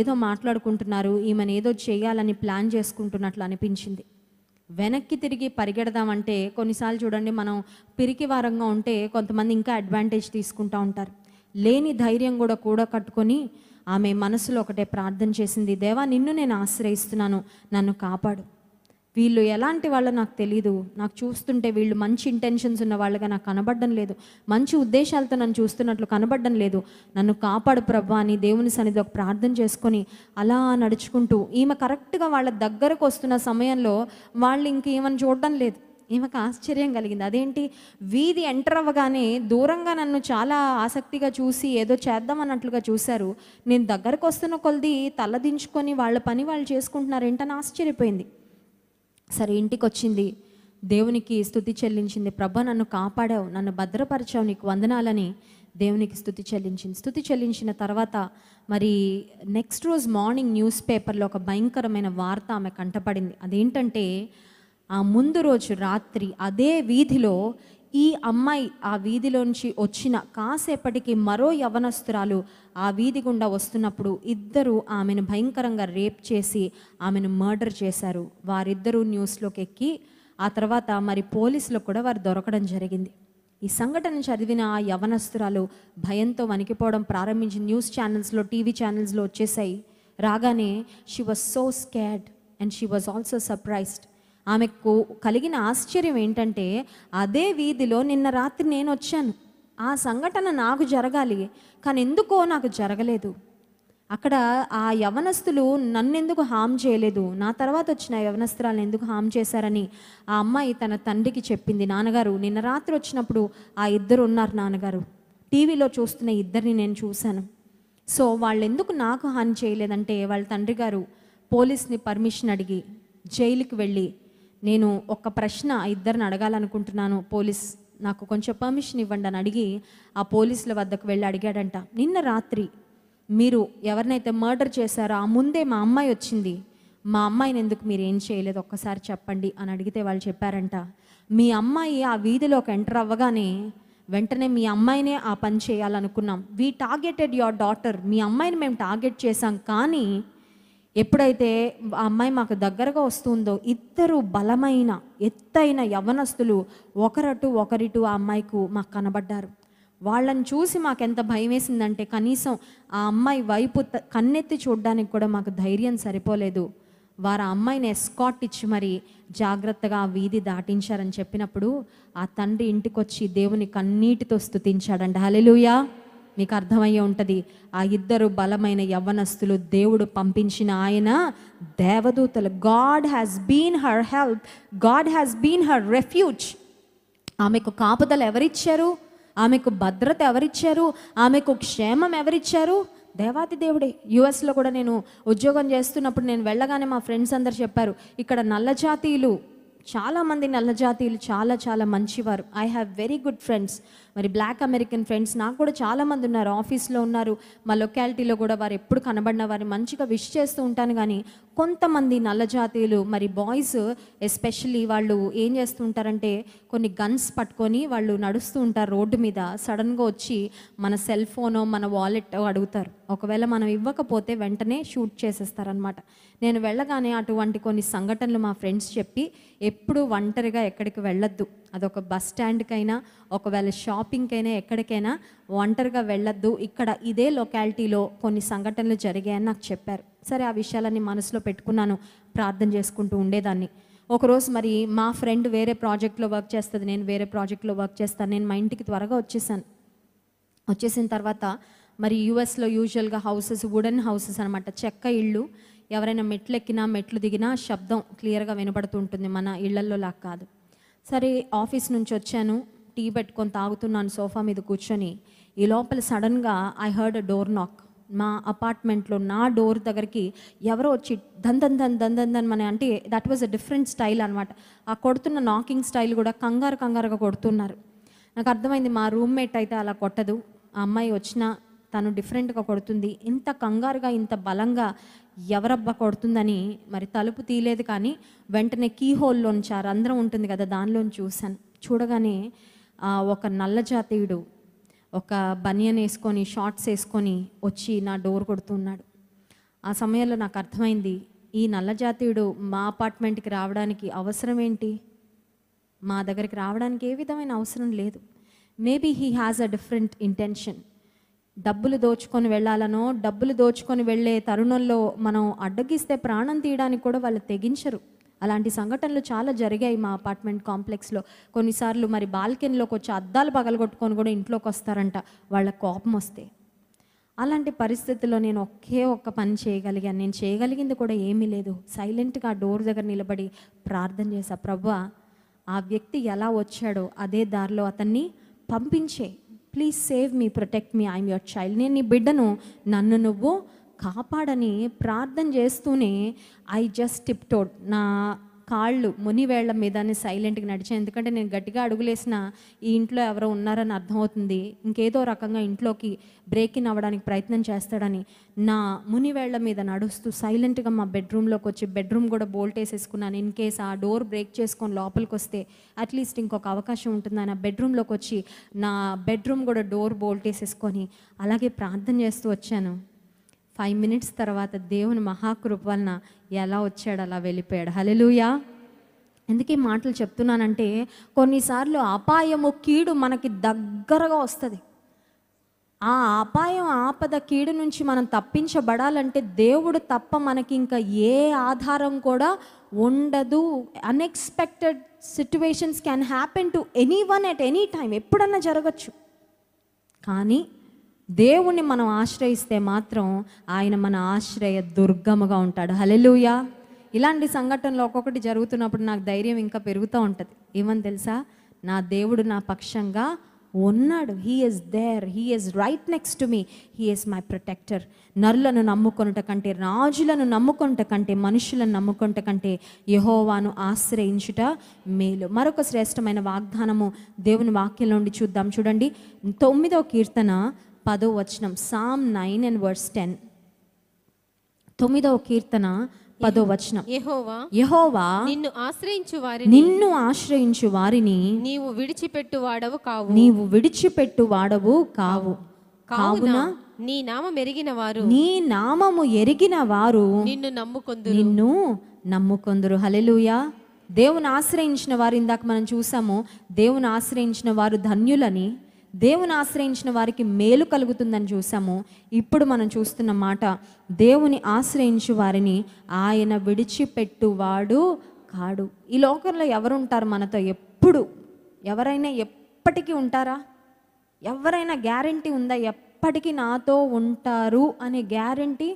ఏదో మాట్లాడుకుంటున్నారు. ఈమెను ఏదో చేయాలని ప్లాన్ చేసుకుంటున్నట్లు అనిపించింది. వెనక్కి తిరిగి పరిగెడదామంటే, కొన్నిసార్లు చూడండి, మనం పిరికి వారంగా ఉంటే కొంతమంది ఇంకా అడ్వాంటేజ్ తీసుకుంటూ ఉంటారు. లేని ధైర్యం కూడా కట్టుకొని ఆమె మనసులో ఒకటే ప్రార్థన చేసింది, దేవా, నిన్ను నేను ఆశ్రయిస్తున్నాను, నన్ను కాపాడు. వీళ్ళు ఎలాంటి వాళ్ళో నాకు తెలీదు, నాకు చూస్తుంటే వీళ్ళు మంచి ఇంటెన్షన్స్ ఉన్న వాళ్ళగా నాకు కనబడడం లేదు, మంచి ఉద్దేశాలతో నన్ను చూస్తున్నట్లు కనబడడం లేదు, నన్ను కాపాడు ప్రభా అని దేవుని సన్నిధిలో ప్రార్థన చేసుకొని అలా నడుచుకుంటూ ఈమె కరెక్ట్గా వాళ్ళ దగ్గరకు వస్తున్న సమయంలో వాళ్ళు ఇంకేమని చూడడం లేదు. ఈమెకు ఆశ్చర్యం కలిగింది. అదేంటి, వీధి ఎంటర్ అవ్వగానే దూరంగా నన్ను చాలా ఆసక్తిగా చూసి ఏదో చేద్దామన్నట్లుగా చూశారు, నేను దగ్గరకు వస్తున్న కొలది తలదించుకొని వాళ్ళ పని వాళ్ళు చేసుకుంటున్నారు ఏంటని ఆశ్చర్యపోయింది. సరే, ఇంటికి వచ్చింది, దేవునికి స్తుతి చెల్లించింది. ప్రభా, నన్ను కాపాడావు, నన్ను భద్రపరిచావు, నీకు వందనాలని దేవునికి స్తుతి చెల్లించింది. స్తుతి చెల్లించిన తర్వాత మరి నెక్స్ట్ రోజు మార్నింగ్ న్యూస్ పేపర్లో ఒక భయంకరమైన వార్త ఆమె కంటపడింది. అదేంటంటే, ఆ ముందు రోజు రాత్రి అదే వీధిలో ఈ అమ్మాయి ఆ వీధిలోంచి వచ్చిన కాసేపటికి మరో యవనస్తురాలు ఆ వీధి గుండా వస్తున్నప్పుడు ఇద్దరు ఆమెను భయంకరంగా రేప్ చేసి ఆమెను మర్డర్ చేశారు. వారిద్దరూ న్యూస్లోకి ఎక్కి ఆ తర్వాత మరి పోలీసులకు కూడా వారు దొరకడం జరిగింది. ఈ సంఘటన చదివిన ఆ యవనస్తురాలు భయంతో వణికిపోవడం ప్రారంభించి న్యూస్ ఛానల్స్లో, టీవీ ఛానల్స్లో వచ్చేసాయి. రాగానే she was so scared and she was also surprised. ఆమెకు కలిగిన ఆశ్చర్యం ఏంటంటే, అదే వీధిలో నిన్న రాత్రి నేను వచ్చాను, ఆ సంఘటన నాకు జరగాలి, కానీ ఎందుకో నాకు జరగలేదు. అక్కడ ఆ యవనస్తులు నన్నెందుకు హామ్ చేయలేదు, నా తర్వాత వచ్చిన యవనస్తురాలను ఎందుకు హామ్ చేశారని ఆ అమ్మాయి తన తండ్రికి చెప్పింది. నాన్నగారు, నిన్న రాత్రి వచ్చినప్పుడు ఆ ఇద్దరు ఉన్నారు నాన్నగారు, టీవీలో చూస్తున్న ఇద్దరిని నేను చూశాను. సో వాళ్ళు ఎందుకు నాకు హాని చేయలేదంటే, వాళ్ళ తండ్రి గారు పోలీస్ని పర్మిషన్ అడిగి జైలుకి వెళ్ళి, నేను ఒక ప్రశ్న ఇద్దరిని అడగాలనుకుంటున్నాను, పోలీస్ నాకు కొంచెం పర్మిషన్ ఇవ్వండి అని అడిగి ఆ పోలీసుల వద్దకు వెళ్ళి అడిగాడంట, నిన్న రాత్రి మీరు ఎవరినైతే మర్డర్ చేశారో ఆ ముందే మా అమ్మాయి వచ్చింది, మా అమ్మాయిని ఎందుకు మీరు ఏం చేయలేదు ఒక్కసారి చెప్పండి అని అడిగితే వాళ్ళు చెప్పారంట, మీ అమ్మాయి ఆ వీధిలోకి ఎంటర్ అవ్వగానే వెంటనే మీ అమ్మాయినే ఆ పని చేయాలనుకున్నాం, వీ టార్గెటెడ్ యువర్ డాటర్, మీ అమ్మాయిని మేము టార్గెట్ చేశాం, కానీ ఎప్పుడైతే ఆ అమ్మాయి మాకు దగ్గరగా వస్తుందో ఇద్దరు బలమైన ఎత్తైన యవ్వనస్తులు ఒకరటు ఒకరిటు ఆ అమ్మాయికు మాకు కనబడ్డారు. వాళ్ళని చూసి మాకు ఎంత భయం వేసిందంటే, కనీసం ఆ అమ్మాయి వైపు కన్నెత్తి చూడడానికి కూడా మాకు ధైర్యం సరిపోలేదు. వారు ఆ అమ్మాయిని ఎస్కాట్ ఇచ్చి మరి జాగ్రత్తగా ఆ వీధి దాటించారని చెప్పినప్పుడు ఆ తండ్రి ఇంటికొచ్చి దేవుని కన్నీటితో స్తుతించాడంట. హల్లెలూయా. మీకు అర్థమయ్యే ఉంటుంది, ఆ ఇద్దరు బలమైన యవ్వనస్తులు దేవుడు పంపించిన ఆయన దేవదూతలు. God has been her help, God has been her refuge. ఆమెకు కాపుదల ఎవరిచ్చారు, ఆమెకు భద్రత ఎవరిచ్చారు, ఆమెకు క్షేమం ఎవరిచ్చారు? దేవాది దేవుడే. యుఎస్లో కూడా నేను ఉద్యోగం చేస్తున్నప్పుడు నేను వెళ్ళగానే మా ఫ్రెండ్స్ అందరు చెప్పారు, ఇక్కడ నల్లజాతీయులు చాలామంది, నల్లజాతీయులు చాలా చాలా మంచివారు. I have very good friends. మరి బ్లాక్ అమెరికన్ ఫ్రెండ్స్ నాకు కూడా చాలామంది ఉన్నారు, ఆఫీస్లో ఉన్నారు, మా లొకాలిటీలో కూడా వారు ఎప్పుడు కనబడిన వారిని మంచిగా విష్ చేస్తూ ఉంటాను. కానీ కొంతమంది నల్లజాతీయులు మరి బాయ్స్ ఎస్పెషల్లీ వాళ్ళు ఏం చేస్తూ ఉంటారంటే, కొన్ని గన్స్ పట్టుకొని వాళ్ళు నడుస్తూ ఉంటారు రోడ్డు మీద, సడన్గా వచ్చి మన సెల్ ఫోనో మన వాలెట్ అడుగుతారు. ఒకవేళ మనం ఇవ్వకపోతే వెంటనే షూట్ చేసేస్తారనమాట. నేను వెళ్ళగానే అటువంటి కొన్ని సంఘటనలు మా ఫ్రెండ్స్ చెప్పి, ఎప్పుడు ఒంటరిగా ఎక్కడికి వెళ్ళొద్దు, అదొక బస్ స్టాండ్కైనా ఒకవేళ షాపింగ్కైనా ఎక్కడికైనా ఒంటరిగా వెళ్ళొద్దు, ఇక్కడ ఇదే లొకాలిటీలో కొన్ని సంఘటనలు జరిగాయని నాకు చెప్పారు. సరే, ఆ విషయాలన్నీ మనసులో పెట్టుకున్నాను, ప్రార్థన చేసుకుంటూ ఉండేదాన్ని. ఒకరోజు మరి మా ఫ్రెండ్ వేరే ప్రాజెక్ట్లో వర్క్ చేస్తుంది, నేను వేరే ప్రాజెక్ట్లో వర్క్ చేస్తాను. నేను మా ఇంటికి త్వరగా వచ్చేసిన తర్వాత మరి యూఎస్లో యూజువల్గా హౌసెస్ వుడెన్ హౌసెస్ అనమాట, చెక్క ఇళ్ళు. ఎవరైనా మెట్లు ఎక్కినా మెట్లు దిగినా శబ్దం క్లియర్గా వినబడుతూ ఉంటుంది, మన ఇళ్లల్లో లాగా కాదు. సరే, ఆఫీస్ నుంచి వచ్చాను, టీ పెట్టుకొని తాగుతున్నాను సోఫా మీద కూర్చొని. ఈ లోపల సడన్గా I heard a door knock. మా అపార్ట్మెంట్లో నా డోర్ దగ్గరికి ఎవరో వచ్చి దందన్ దన్ దందన్ దన్ మన, అంటే that was a different style అనమాట. ఆ కొడుతున్న నాకింగ్ స్టైల్ కూడా కంగారుగా కొడుతున్నారు. నాకు అర్థమైంది, మా రూమ్మేట్ అయితే అలా కొట్టదు, ఆ అమ్మాయి వచ్చినా తను డిఫరెంట్గా కొడుతుంది, ఇంత కంగారుగా ఇంత బలంగా ఎవరబ్బా కొడుతుందని మరి తలుపు తీయలేదు. కానీ వెంటనే కీ హోల్లోంచి ఆ రంధ్రం ఉంటుంది కదా, దానిలోంచి చూశాను. చూడగానే ఒక నల్ల జాతీయుడు ఒక బనియన్ వేసుకొని షార్ట్స్ వేసుకొని వచ్చి నా డోర్ కొడుతున్నాడు. ఆ సమయంలో నాకు అర్థమైంది, ఈ నల్ల జాతీయుడు మా అపార్ట్మెంట్కి రావడానికి అవసరం ఏంటి, మా దగ్గరికి రావడానికి ఏ విధమైన అవసరం లేదు. Maybe he has a different intention. డబ్బులు దోచుకొని వెళ్ళాలనో, డబ్బులు దోచుకొని వెళ్ళే తరుణంలో మనం అడ్డగిస్తే ప్రాణం తీయడానికి కూడా వాళ్ళు తెగించరు. అలాంటి సంఘటనలు చాలా జరిగాయి మా అపార్ట్మెంట్ కాంప్లెక్స్లో. కొన్నిసార్లు మరి బాల్కనీలోకి వచ్చి అద్దాలు పగలగొట్టుకొని కూడా ఇంట్లోకి వస్తారంట వాళ్ళ కోపం వస్తే. అలాంటి పరిస్థితుల్లో నేను ఒక్క పని చేయగలిగాను. నేను చేయగలిగింది కూడా ఏమీ లేదు. సైలెంట్గా ఆ డోర్ దగ్గర నిలబడి ప్రార్థన చేశా, ప్రభువా ఆ వ్యక్తి ఎలా వచ్చాడో అదే దారిలో అతన్ని పంపించే, please save me, protect me, I'm your child. నేను నీ బిడ్డను, నన్ను నువ్వు కాపాడని ప్రార్థన చేస్తూనే ఐ జస్ట్ టిప్టోడ్, నా కాళ్ళు మునివేళ్ల మీదనే సైలెంట్గా నడిచాను. ఎందుకంటే నేను గట్టిగా అడుగులేసిన ఈ ఇంట్లో ఎవరో ఉన్నారని అర్థమవుతుంది, ఇంకేదో రకంగా ఇంట్లోకి బ్రేక్ ఇన్ అవ్వడానికి ప్రయత్నం చేస్తాడని నా మునివేళ్ల మీద నడుస్తూ సైలెంట్గా మా బెడ్రూమ్లోకి వచ్చి, బెడ్రూమ్ కూడా బోల్ట్ వేసేసుకున్నాను. ఇన్ కేస్ ఆ డోర్ బ్రేక్ చేసుకొని లోపలికి వస్తే అట్లీస్ట్ ఇంకొక అవకాశం ఉంటుందని ఆ బెడ్రూమ్లోకి వచ్చి నా బెడ్రూమ్ కూడా డోర్ బోల్ట్ వేసేసుకొని అలాగే ప్రార్థన చేస్తూ వచ్చాను. 5 minutes తర్వాత దేవుని మహాకృప వలన ఎలా వచ్చాడు అలా వెళ్ళిపోయాడు. హల్లెలూయా. ఎందుకు ఈ మాటలు చెప్తున్నానంటే, కొన్నిసార్లు అపాయము, కీడు మనకి దగ్గరగా వస్తుంది. ఆ అపాయం, ఆపద, కీడు నుంచి మనం తప్పించబడాలంటే దేవుడు తప్ప మనకి ఇంకా ఏ ఆధారం కూడా ఉండదు. Unexpected situations can happen to anyone at any time, ఎప్పుడన్నా జరగచ్చు. కానీ దేవుణ్ణి మనం ఆశ్రయిస్తే మాత్రం ఆయన మన ఆశ్రయ దుర్గముగా ఉంటాడు. హల్లెలూయా. ఇలాంటి సంఘటనలు ఒక్కొక్కటి జరుగుతున్నప్పుడు నాకు ధైర్యం ఇంకా పెరుగుతూ ఉంటుంది. ఏమని తెలుసా? నా దేవుడు నా పక్షంగా ఉన్నాడు. He is there, he is right next to me, he is my protector. నరులను నమ్ముకొనుట కంటే, రాజులను నమ్ముకొనుట కంటే, మనుషులను నమ్ముకొనుట కంటే యెహోవాను ఆశ్రయించుట మేలు. మరొక శ్రేష్టమైన వాగ్దానము దేవుని వాక్యంలో నుండి చూద్దాం. చూడండి, 9వ కీర్తన 10వ వచనం. Psalm 9 and verse 10. 9వ కీర్తన 10వ వచనం. యెహోవా నిన్ను ఆశ్రయించు వారిని నీవు విడిచిపెట్టువాడవు కావు. కావున నీ నామము ఎరిగిన వారు నిన్ను నమ్ముకొందురు. హల్లెలూయా. దేవుని ఆశ్రయించిన వారు, ఇందాక మనం చూసాము, దేవుని ఆశ్రయించిన వారు ధన్యులని, దేవుని ఆశ్రయించిన వారికి మేలు కలుగుతుందని చూసాము. ఇప్పుడు మనం చూస్తున్న మాట, దేవుని ఆశ్రయించు వారిని ఆయన విడిచిపెట్టువాడు కాడు. ఈ లోకంలో ఎవరు ఉంటారు మనతో ఎప్పుడు? ఎవరైనా ఎప్పటికీ ఉంటారా? ఎవరైనా గ్యారంటీ ఉందా ఎప్పటికీ నాతో ఉంటారు అనే గ్యారంటీ?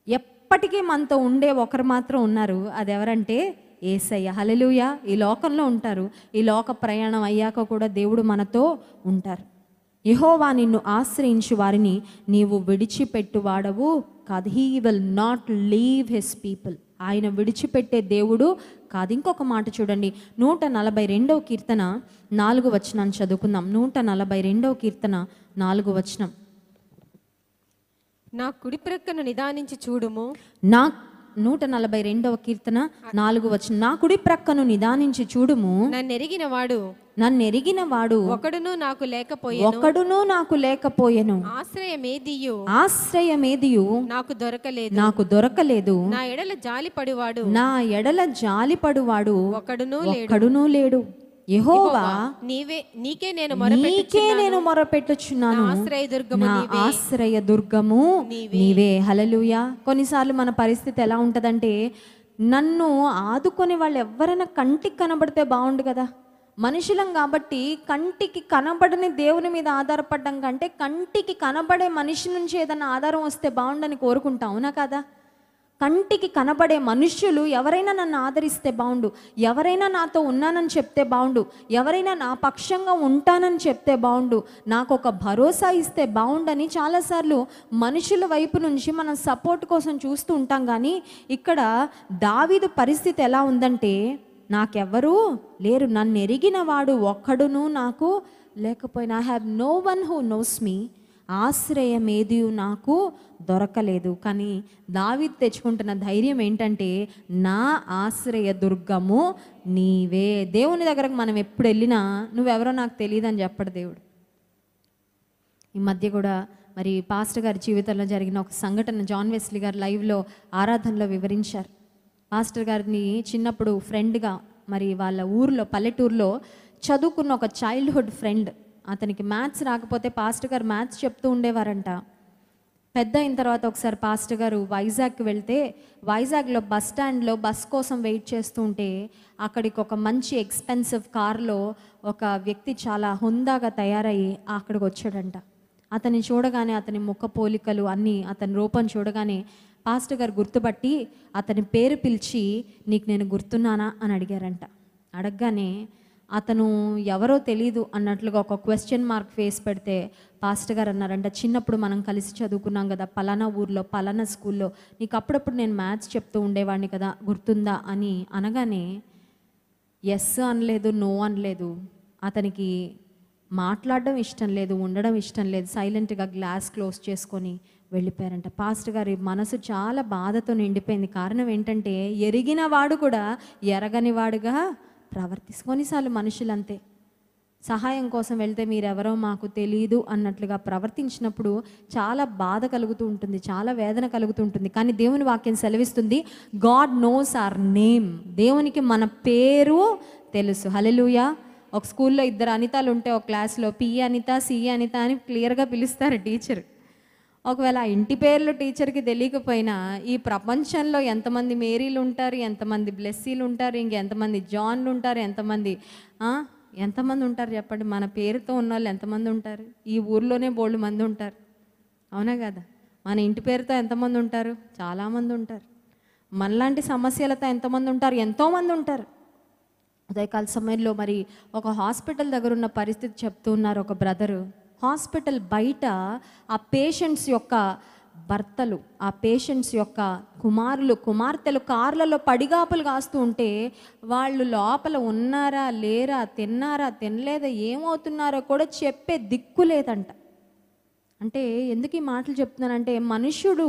ఎప్పటికీ మనతో ఉండే ఒకరు మాత్రం ఉన్నారు. అది ఎవరంటే యేసయ్య. హల్లెలూయా. ఈ లోకంలో ఉంటారు, ఈ లోక ప్రయాణం అయ్యాక కూడా దేవుడు మనతో ఉంటారు. యెహోవా నిన్ను ఆశ్రయించు వారిని నీవు విడిచిపెట్టువాడవు కాదు. He will not leave his people. ఆయన విడిచిపెట్టే దేవుడు కాదు. ఇంకొక మాట చూడండి, 142వ కీర్తన 4వ వచనాన్ని చదువుకుందాం. 142వ కీర్తన 4వ వచనం. నా కుడి ప్రక్కను నిదానించి చూడుము. 142వ కీర్తన 4వ వచనం. నా కుడి ప్రక్కను నిదానించి చూడుము. నన్నెరిగిన వాడు ఒకడును నాకు లేకపోయెను. ఆశ్రయమేదియు నాకు దొరకలేదు. నా ఎడల జాలిపడువాడు ఒకడును లేడు. యెహోవా నీకే నేను మొరపెట్టుచున్నాను, నా ఆశ్రయ దుర్గము నీవే. హల్లెలూయా. కొన్నిసార్లు మన పరిస్థితి ఎలా ఉంటుందంటే, నన్ను ఆదుకొని వాళ్ళు ఎవరైనా కంటికి కనబడితే బాగుండు కదా. మనుషులం కాబట్టి కంటికి కనబడని దేవుని మీద ఆధారపడడం కంటే కంటికి కనబడే మనిషి నుంచి ఏదైనా ఆధారం వస్తే బాగుండని కోరుకుంటాం, అవునా కదా? కంటికి కనబడే మనుష్యులు ఎవరైనా నన్ను ఆదరిస్తే బాగుండు, ఎవరైనా నాతో ఉన్నానని చెప్తే బాగుండు, ఎవరైనా నా పక్షంగా ఉంటానని చెప్తే బాగుండు, నాకు ఒక భరోసా ఇస్తే బాగుండని చాలాసార్లు మనుషుల వైపు నుంచి మనం సపోర్ట్ కోసం చూస్తూ ఉంటాం. కానీ ఇక్కడ దావీదు పరిస్థితి ఎలా ఉందంటే, నాకెవ్వరూ లేరు, నన్ను ఎరిగిన వాడు ఒక్కడును నాకు లేకపోయినా, I have no one who knows me, ఆశ్రయం ఏది నాకు దొరకలేదు. కానీ దావీదు తెచ్చుకుంటున్న ధైర్యం ఏంటంటే, నా ఆశ్రయ దుర్గము నీవే. దేవుని దగ్గరకు మనం ఎప్పుడు వెళ్ళినా నువ్వెవరో నాకు తెలియదని చెప్పడు దేవుడు. ఈ మధ్య కూడా మరి పాస్టర్ గారి జీవితంలో జరిగిన ఒక సంఘటన జాన్ వెస్లీ గారు లైవ్లో ఆరాధనలో వివరించారు. పాస్టర్ గారిని చిన్నప్పుడు ఫ్రెండ్గా, మరి వాళ్ళ ఊర్లో పల్లెటూరులో చదువుకున్న ఒక చైల్డ్హుడ్ ఫ్రెండ్, అతనికి మ్యాథ్స్ రాకపోతే పాస్టర్ గారు మ్యాథ్స్ చెప్తూ ఉండేవారంట. పెద్ద అయిన తర్వాత ఒకసారి పాస్టర్ గారు వైజాగ్కి వెళ్తే, వైజాగ్లో బస్ స్టాండ్లో బస్ కోసం వెయిట్ చేస్తూ ఉంటే అక్కడికి ఒక మంచి ఎక్స్పెన్సివ్ కార్లో ఒక వ్యక్తి చాలా హుందాగా తయారయ్యి అక్కడికి వచ్చాడంట. అతన్ని చూడగానే, అతని ముఖ పోలికలు అన్నీ, అతని రూపం చూడగానే పాస్టర్ గారు గుర్తుపట్టి అతని పేరు పిలిచి, నీకు నేను గుర్తున్నానా అని అడిగారంట. అడగగానే అతను ఎవరో తెలీదు అన్నట్లుగా ఒక క్వశ్చన్ మార్క్ ఫేస్ పెడితే పాస్టర్ గారు అన్నారంట, చిన్నప్పుడు మనం కలిసి చదువుకున్నాం కదా పలానా ఊర్లో పలానా స్కూల్లో, నీకు అప్పుడప్పుడు నేను మ్యాథ్స్ చెప్తూ ఉండేవాడిని కదా, గుర్తుందా అని అనగానే ఎస్ అనలేదు, నో అనలేదు. అతనికి మాట్లాడడం ఇష్టం లేదు, ఉండడం ఇష్టం లేదు, సైలెంట్గా గ్లాస్ క్లోజ్ చేసుకొని వెళ్ళిపోయారంట. పాస్టర్ గారి మనసు చాలా బాధతో నిండిపోయింది. కారణం ఏంటంటే, ఎరిగిన వాడు కూడా ఎరగని వాడుగా కొన్నిసార్లు మనుషులు అంతే, సహాయం కోసం వెళ్తే మీరెవరో మాకు తెలియదు అన్నట్లుగా ప్రవర్తించినప్పుడు చాలా బాధ కలుగుతూ ఉంటుంది, చాలా వేదన కలుగుతూ ఉంటుంది. కానీ దేవుని వాక్యం సెలవిస్తుంది, గాడ్ నోస్ అవర్ నేమ్. దేవునికి మన పేరు తెలుసు. హల్లెలూయా. ఒక స్కూల్లో ఇద్దరు అనితాలు ఉంటే ఒక క్లాస్లో పి అనిత, సి అనిత అని క్లియర్గా పిలుస్తారు టీచర్. ఒకవేళ ఆ ఇంటి పేర్లు టీచర్కి తెలియకపోయినా ఈ ప్రపంచంలో ఎంతమంది మేరీలు ఉంటారు, ఎంతమంది బ్లెస్సీలు ఉంటారు, ఇంకెంతమంది జాన్లు ఉంటారు, ఎంతమంది ఉంటారు చెప్పండి. మన పేరుతో ఉన్న వాళ్ళు ఎంతమంది ఉంటారు? ఈ ఊర్లోనే బోల్డు మంది ఉంటారు, అవునా కదా? మన ఇంటి పేరుతో ఎంతమంది ఉంటారు? చాలామంది ఉంటారు. మనలాంటి సమస్యలతో ఎంతమంది ఉంటారు? ఎంతోమంది ఉంటారు. ఉదయకాల సమయంలో మరి ఒక హాస్పిటల్ దగ్గర ఉన్న పరిస్థితి చెప్తూ ఉన్నారు ఒక బ్రదరు. హాస్పిటల్ బయట ఆ పేషెంట్స్ యొక్క భర్తలు, ఆ పేషెంట్స్ యొక్క కుమారులు, కుమార్తెలు కార్లలో పడిగాపులు కాస్తూ ఉంటే వాళ్ళు లోపల ఉన్నారా లేరా, తిన్నారా తినలేదా, ఏమవుతున్నారో కూడా చెప్పే దిక్కు లేదంట. అంటే ఎందుకు ఈ మాటలు చెప్తున్నానంటే మనుష్యుడు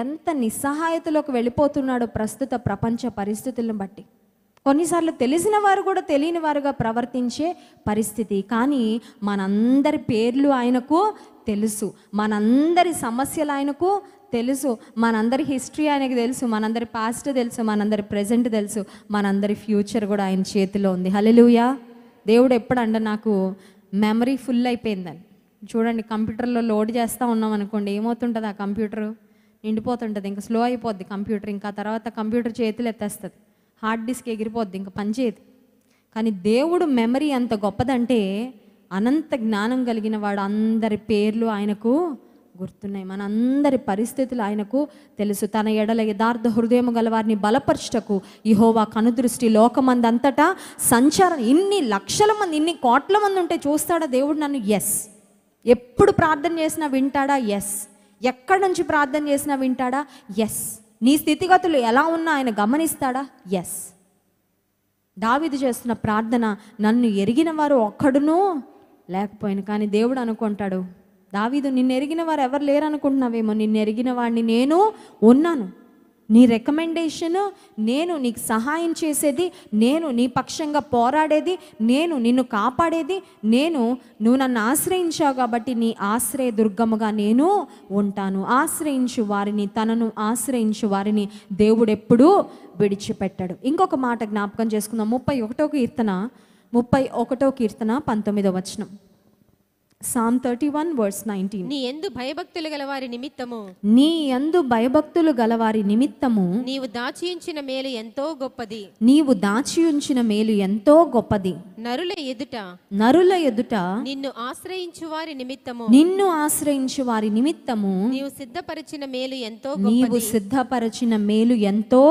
ఎంత నిస్సహాయతలోకి వెళ్ళిపోతున్నాడో ప్రస్తుత ప్రపంచ పరిస్థితులను బట్టి. కొన్నిసార్లు తెలిసిన వారు కూడా తెలియని వారుగా ప్రవర్తించే పరిస్థితి. కానీ మనందరి పేర్లు ఆయనకు తెలుసు, మనందరి సమస్యలు ఆయనకు తెలుసు, మనందరి హిస్టరీ ఆయనకు తెలుసు, మనందరి పాస్ట్ తెలుసు, మనందరి ప్రజెంట్ తెలుసు, మనందరి ఫ్యూచర్ కూడా ఆయన చేతిలో ఉంది. హల్లెలూయా. దేవుడు ఎప్పుడంటే నాకు మెమరీ ఫుల్ అయిపోయిందని. చూడండి, కంప్యూటర్లో లోడ్ చేస్తూ ఉన్నాం అనుకోండి, ఏమవుతుంటుంది, ఆ కంప్యూటర్ నిండిపోతుంటుంది, ఇంకా స్లో అయిపోద్ది కంప్యూటర్, ఇంకా తర్వాత కంప్యూటర్ చేతులు ఎత్తేస్తుంది, హార్డ్ డిస్క్ ఎగిరిపోద్ది, ఇంకా పనిచేయదు. కానీ దేవుడు మెమరీ అంత గొప్పదంటే అనంత జ్ఞానం కలిగిన వాడు, అందరి పేర్లు ఆయనకు గుర్తున్నాయి, మన అందరి పరిస్థితులు ఆయనకు తెలుసు. తన ఎడల యథార్థ హృదయం గల వారిని బలపరచుటకు యెహోవా కనుదృష్టి లోకమందంతటా సంచారం. ఇన్ని లక్షల మంది, ఇన్ని కోట్ల మంది ఉంటే చూస్తాడా దేవుడు నన్ను? ఎస్. ఎప్పుడు ప్రార్థన చేసినా వింటాడా? ఎస్. ఎక్కడి నుంచి ప్రార్థన చేసినా వింటాడా? ఎస్. నీ స్థితిగతులు ఎలా ఉన్నా ఆయన గమనిస్తాడా? ఎస్. దావీదు చేస్తున్న ప్రార్థన, నన్ను ఎరిగిన వారు ఒక్కడునూ లేకపోయిన. కానీ దేవుడు అనుకుంటాడు, దావీదు నిన్ను ఎరిగిన వారు ఎవరు లేరు అనుకుంటున్నావేమో, నిన్ను ఎరిగిన వాడిని నేను ఉన్నాను, నీ రికమెండేషను నేను, నీకు సహాయం చేసేది నేను, నీ పక్షంగా పోరాడేది నేను, నిన్ను కాపాడేది నేను. నువ్వు నన్ను ఆశ్రయించావు కాబట్టి నీ ఆశ్రయ దుర్గముగా నేను ఉంటాను. ఆశ్రయించు వారిని, తనను ఆశ్రయించు వారిని దేవుడు ఎప్పుడూ విడిచిపెట్టాడు. ఇంకొక మాట జ్ఞాపకం చేసుకుందాం. 31వ కీర్తన 19వ వచనం. Psalm 31 verse 19. నీ యందు భయభక్తులు గలవారి నిమిత్తము, నీ యందు భయభక్తులు గలవారి నిమిత్తము నీవు దాచియుంచిన మేలు ఎంతో గొప్పది, నీవు దాచి ఉంచిన మేలు ఎంతో గొప్పది. నరుల ఎదుట నిన్ను ఆశ్రయించు వారి నిమిత్తము, నిన్ను ఆశ్రయించు వారి నిమిత్తము నీవు సిద్ధపరిచిన మేలు ఎంతో నీవు గొప్పది. సిద్ధపరచిన మేలు ఎంతో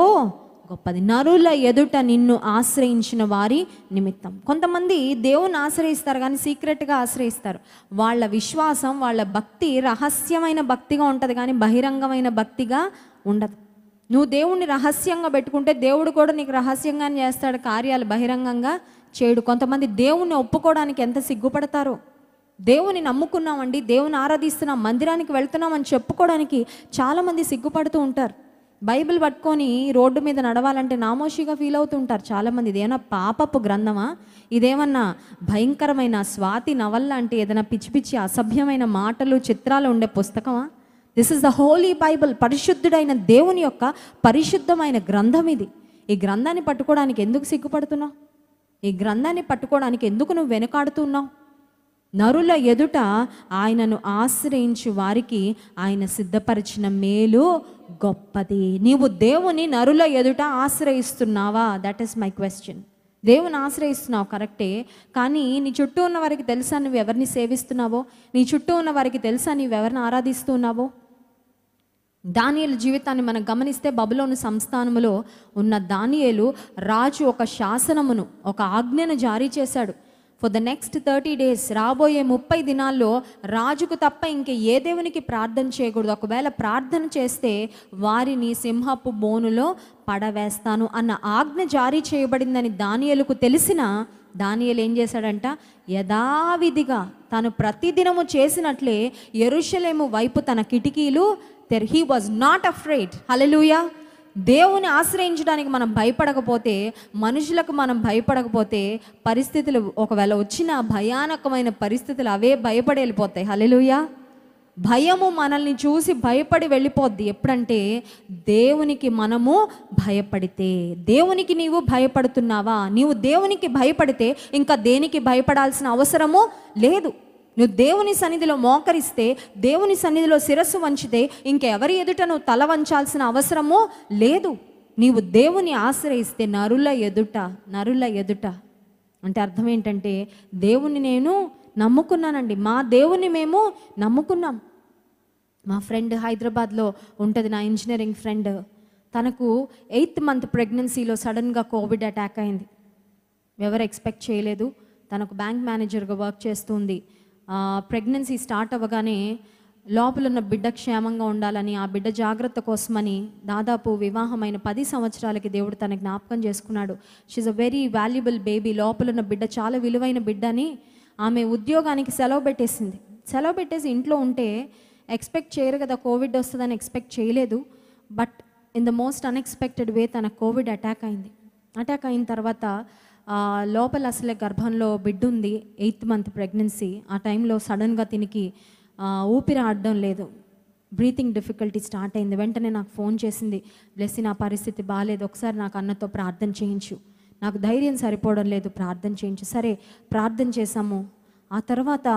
గొప్పది. నరుల ఎదుట నిన్ను ఆశ్రయించిన వారి నిమిత్తం. కొంతమంది దేవుని ఆశ్రయిస్తారు కానీ సీక్రెట్గా ఆశ్రయిస్తారు. వాళ్ళ విశ్వాసం, వాళ్ళ భక్తి రహస్యమైన భక్తిగా ఉంటుంది కానీ బహిరంగమైన భక్తిగా ఉండదు. నువ్వు దేవుణ్ణి రహస్యంగా పెట్టుకుంటే దేవుడు కూడా నీకు రహస్యంగానే చేస్తాడు, కార్యాలు బహిరంగంగా చేయడు. కొంతమంది దేవుణ్ణి ఒప్పుకోవడానికి ఎంత సిగ్గుపడతారో. దేవుని నమ్ముకున్నామండి, దేవుని ఆరాధిస్తున్నాం, మందిరానికి వెళ్తున్నాం అని చెప్పుకోవడానికి చాలామంది సిగ్గుపడుతూ ఉంటారు. బైబిల్ పట్టుకొని రోడ్డు మీద నడవాలంటే నామోషిగా ఫీల్ అవుతూ ఉంటారు చాలామంది. ఇదేమన్నా పాపపు గ్రంథమా, ఇదేమన్నా భయంకరమైన స్వాతి నవల్ లాంటి ఏదైనా పిచ్చి పిచ్చి అసభ్యమైన మాటలు చిత్రాలు ఉండే పుస్తకమా? This is the holy Bible. పరిశుద్ధుడైన దేవుని యొక్క పరిశుద్ధమైన గ్రంథం ఇది. ఈ గ్రంథాన్ని పట్టుకోవడానికి ఎందుకు సిగ్గుపడుతున్నావు? ఈ గ్రంథాన్ని పట్టుకోవడానికి ఎందుకు నువ్వు వెనుకాడుతున్నావు? నరుల ఎదుట ఆయనను ఆశ్రయించు వారికి ఆయన సిద్ధపరిచిన మేలు గొప్పది. నీవు దేవుని నరుల ఎదుట ఆశ్రయిస్తున్నావా? That is my question. దేవుని ఆశ్రయిస్తున్నావు కరెక్టే, కానీ నీ చుట్టూ ఉన్న వారికి తెలుసా నువ్వు ఎవరిని సేవిస్తున్నావో? నీ చుట్టూ ఉన్న వారికి తెలుసా నువ్వు ఎవరిని ఆరాధిస్తున్నావో? దానియేలు జీవితాన్ని మనం గమనిస్తే బబులోను సంస్థానములో ఉన్న దానియేలు రాజు ఒక శాసనమును, ఒక ఆజ్ఞను జారీ చేశాడు. ఫర్ ద నెక్స్ట్ 30 days, రాబోయే 30 దినాల్లో రాజుకు తప్ప ఇంక ఏ దేవునికి ప్రార్థన చేయకూడదు. ఒకవేళ ప్రార్థన చేస్తే వారిని సింహపు బోనులో పడవేస్తాను అన్న ఆజ్ఞ జారీ చేయబడిందని దానియేలుకు తెలిసిన దానియేలు ఏం చేశాడంట? యథావిధిగా తను ప్రతిదినము చేసినట్లే యెరూషలేము వైపు తన కిటికీలు హీ వాజ్ నాట్ అఫ్రైడ్. హల్లెలూయా. దేవుని ఆశ్రయించడానికి మనం భయపడకపోతే, మనుషులకు మనం భయపడకపోతే, పరిస్థితులు ఒకవేళ వచ్చిన భయానకమైన పరిస్థితులు అవే భయపడి వెళ్ళిపోతాయి. హల్లెలూయా. భయము మనల్ని చూసి భయపడి వెళ్ళిపోద్ది ఎప్పుడంటే దేవునికి మనము భయపడితే. దేవునికి నీవు భయపడుతున్నావా? నీవు దేవునికి భయపడితే ఇంకా దేనికి భయపడాల్సిన అవసరము లేదు. నువ్వు దేవుని సన్నిధిలో మోకరిస్తే, దేవుని సన్నిధిలో శిరస్సు వంచితే ఇంకెవరి ఎదుట నువ్వు తల వంచాల్సిన అవసరము లేదు. నీవు దేవుని ఆశ్రయిస్తే నరుల ఎదుట అంటే అర్థం ఏంటంటే, దేవుని నేను నమ్ముకున్నానండి, మా దేవుని మేము నమ్ముకున్నాం. మా ఫ్రెండ్ హైదరాబాద్లో ఉంటుంది, నా ఇంజనీరింగ్ ఫ్రెండ్. తనకు 8th మంత్ ప్రెగ్నెన్సీలో సడన్గా కోవిడ్ అటాక్ అయింది. ఎవరు ఎక్స్పెక్ట్ చేయలేదు. తనకు బ్యాంక్ మేనేజర్గా వర్క్ చేస్తుంది. ప్రెగ్నెన్సీ స్టార్ట్ అవ్వగానే లోపల ఉన్న బిడ్డ క్షేమంగా ఉండాలని, ఆ బిడ్డ జాగ్రత్త కోసమని దాదాపు వివాహమైన 10 సంవత్సరాలకి దేవుడు తన జ్ఞాపకం చేసుకున్నాడు. She's a very valuable baby. లోపల ఉన్న బిడ్డ చాలా విలువైన బిడ్డని ఆమె ఉద్యోగానికి సెలవు పెట్టేసి ఇంట్లో ఉంటే ఎక్స్పెక్ట్ చేయరు కదా, కోవిడ్ వస్తుందని ఎక్స్పెక్ట్ చేయలేదు. But in the most unexpected వే తన కోవిడ్ అటాక్ అయింది. అటాక్ అయిన తర్వాత లోపల అసలే గర్భంలో బిడ్డ ఉంది, 8th మంత్ ప్రెగ్నెన్సీ. ఆ టైంలో సడన్గా తినికి ఊపిరి ఆడడం లేదు, బ్రీతింగ్ డిఫికల్టీ స్టార్ట్ అయింది. వెంటనే నాకు ఫోన్ చేసింది, బ్లెస్సీ నా పరిస్థితి బాగాలేదు, ఒకసారి నాకు అన్నతో ప్రార్థన చేయించు, నాకు ధైర్యం సరిపోవడం లేదు, ప్రార్థన చేయించు. సరే ప్రార్థన చేశాము. ఆ తర్వాత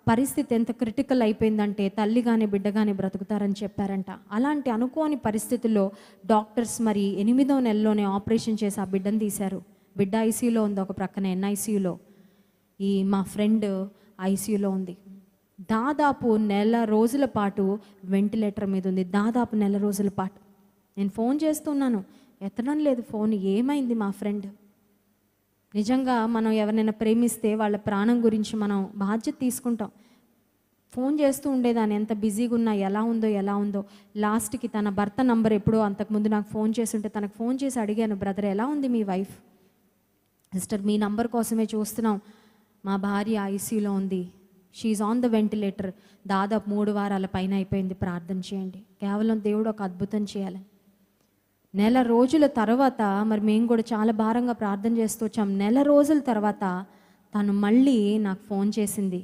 పరిస్థితి ఎంత క్రిటికల్ అయిపోయిందంటే తల్లి కానీ బిడ్డ కానీ బ్రతుకుతారని చెప్పారంట. అలాంటి అనుకోని పరిస్థితుల్లో డాక్టర్స్ మరి 8వ నెలలోనే ఆపరేషన్ చేసి ఆ బిడ్డను తీశారు. బిడ్డ ఐసీయూలో ఉంది, ఒక ప్రక్కన NICUలో. ఈ మా ఫ్రెండ్ ఐసీయూలో ఉంది. దాదాపు 1 నెల రోజుల పాటు వెంటిలేటర్ మీద ఉంది. దాదాపు 1 నెల రోజుల పాటు నేను ఫోన్ చేస్తున్నాను, ఎత్తడం లేదు ఫోన్. ఏమైంది మా ఫ్రెండ్? నిజంగా మనం ఎవరినైనా ప్రేమిస్తే వాళ్ళ ప్రాణం గురించి మనం బాధ్యత తీసుకుంటాం. ఫోన్ చేస్తూ ఉండేదాన్ని, ఎంత బిజీగా ఉన్నా, ఎలా ఉందో. లాస్ట్కి తన భర్త నంబర్ ఎప్పుడో అంతకుముందు నాకు ఫోన్ చేస్తుంటే తనకు ఫోన్ చేసి అడిగాను, బ్రదర్ ఎలా ఉంది మీ వైఫ్? సిస్టర్ మీ నంబర్ కోసమే చూస్తున్నాం, మా భార్య ఐసీయూలో ఉంది, షీఈ్ ఆన్ ద వెంటిలేటర్, దాదాపు 3 వారాల పైన అయిపోయింది, ప్రార్థన చేయండి. కేవలం దేవుడు ఒక అద్భుతం చేయాలి. 1 నెల రోజుల తర్వాత మరి మేము కూడా చాలా భారంగా ప్రార్థన చేస్తూ వచ్చాం. 1 నెల రోజుల తర్వాత తను మళ్ళీ నాకు ఫోన్ చేసింది,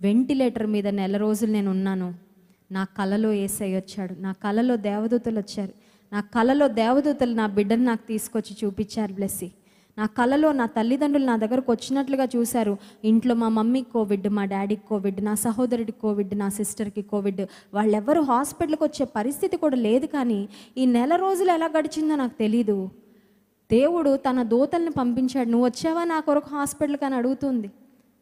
వెంటిలేటర్ మీద 1 నెల రోజులు నేను ఉన్నాను, నా కలలో యేసయ్య వచ్చాడు, నా కలలో దేవదూతలు వచ్చారు, నా కలలో దేవదూతలు నా బిడ్డను నాకు తీసుకొచ్చి చూపించారు బ్లెస్సీ. నా కలలో నా తల్లిదండ్రులు నా దగ్గరకు వచ్చినట్లుగా చూశారు. ఇంట్లో మా మమ్మీకి కోవిడ్, మా డాడీకి కోవిడ్, నా సహోదరుడికి కోవిడ్, నా సిస్టర్కి కోవిడ్. వాళ్ళెవ్వరూ హాస్పిటల్కి వచ్చే పరిస్థితి కూడా లేదు. కానీ ఈ 1 నెల రోజులు ఎలా గడిచిందో నాకు తెలీదు. దేవుడు తన దూతల్ని పంపించాడు. నువ్వు వచ్చావా నా కొరకు హాస్పిటల్కి అని అడుగుతుంది.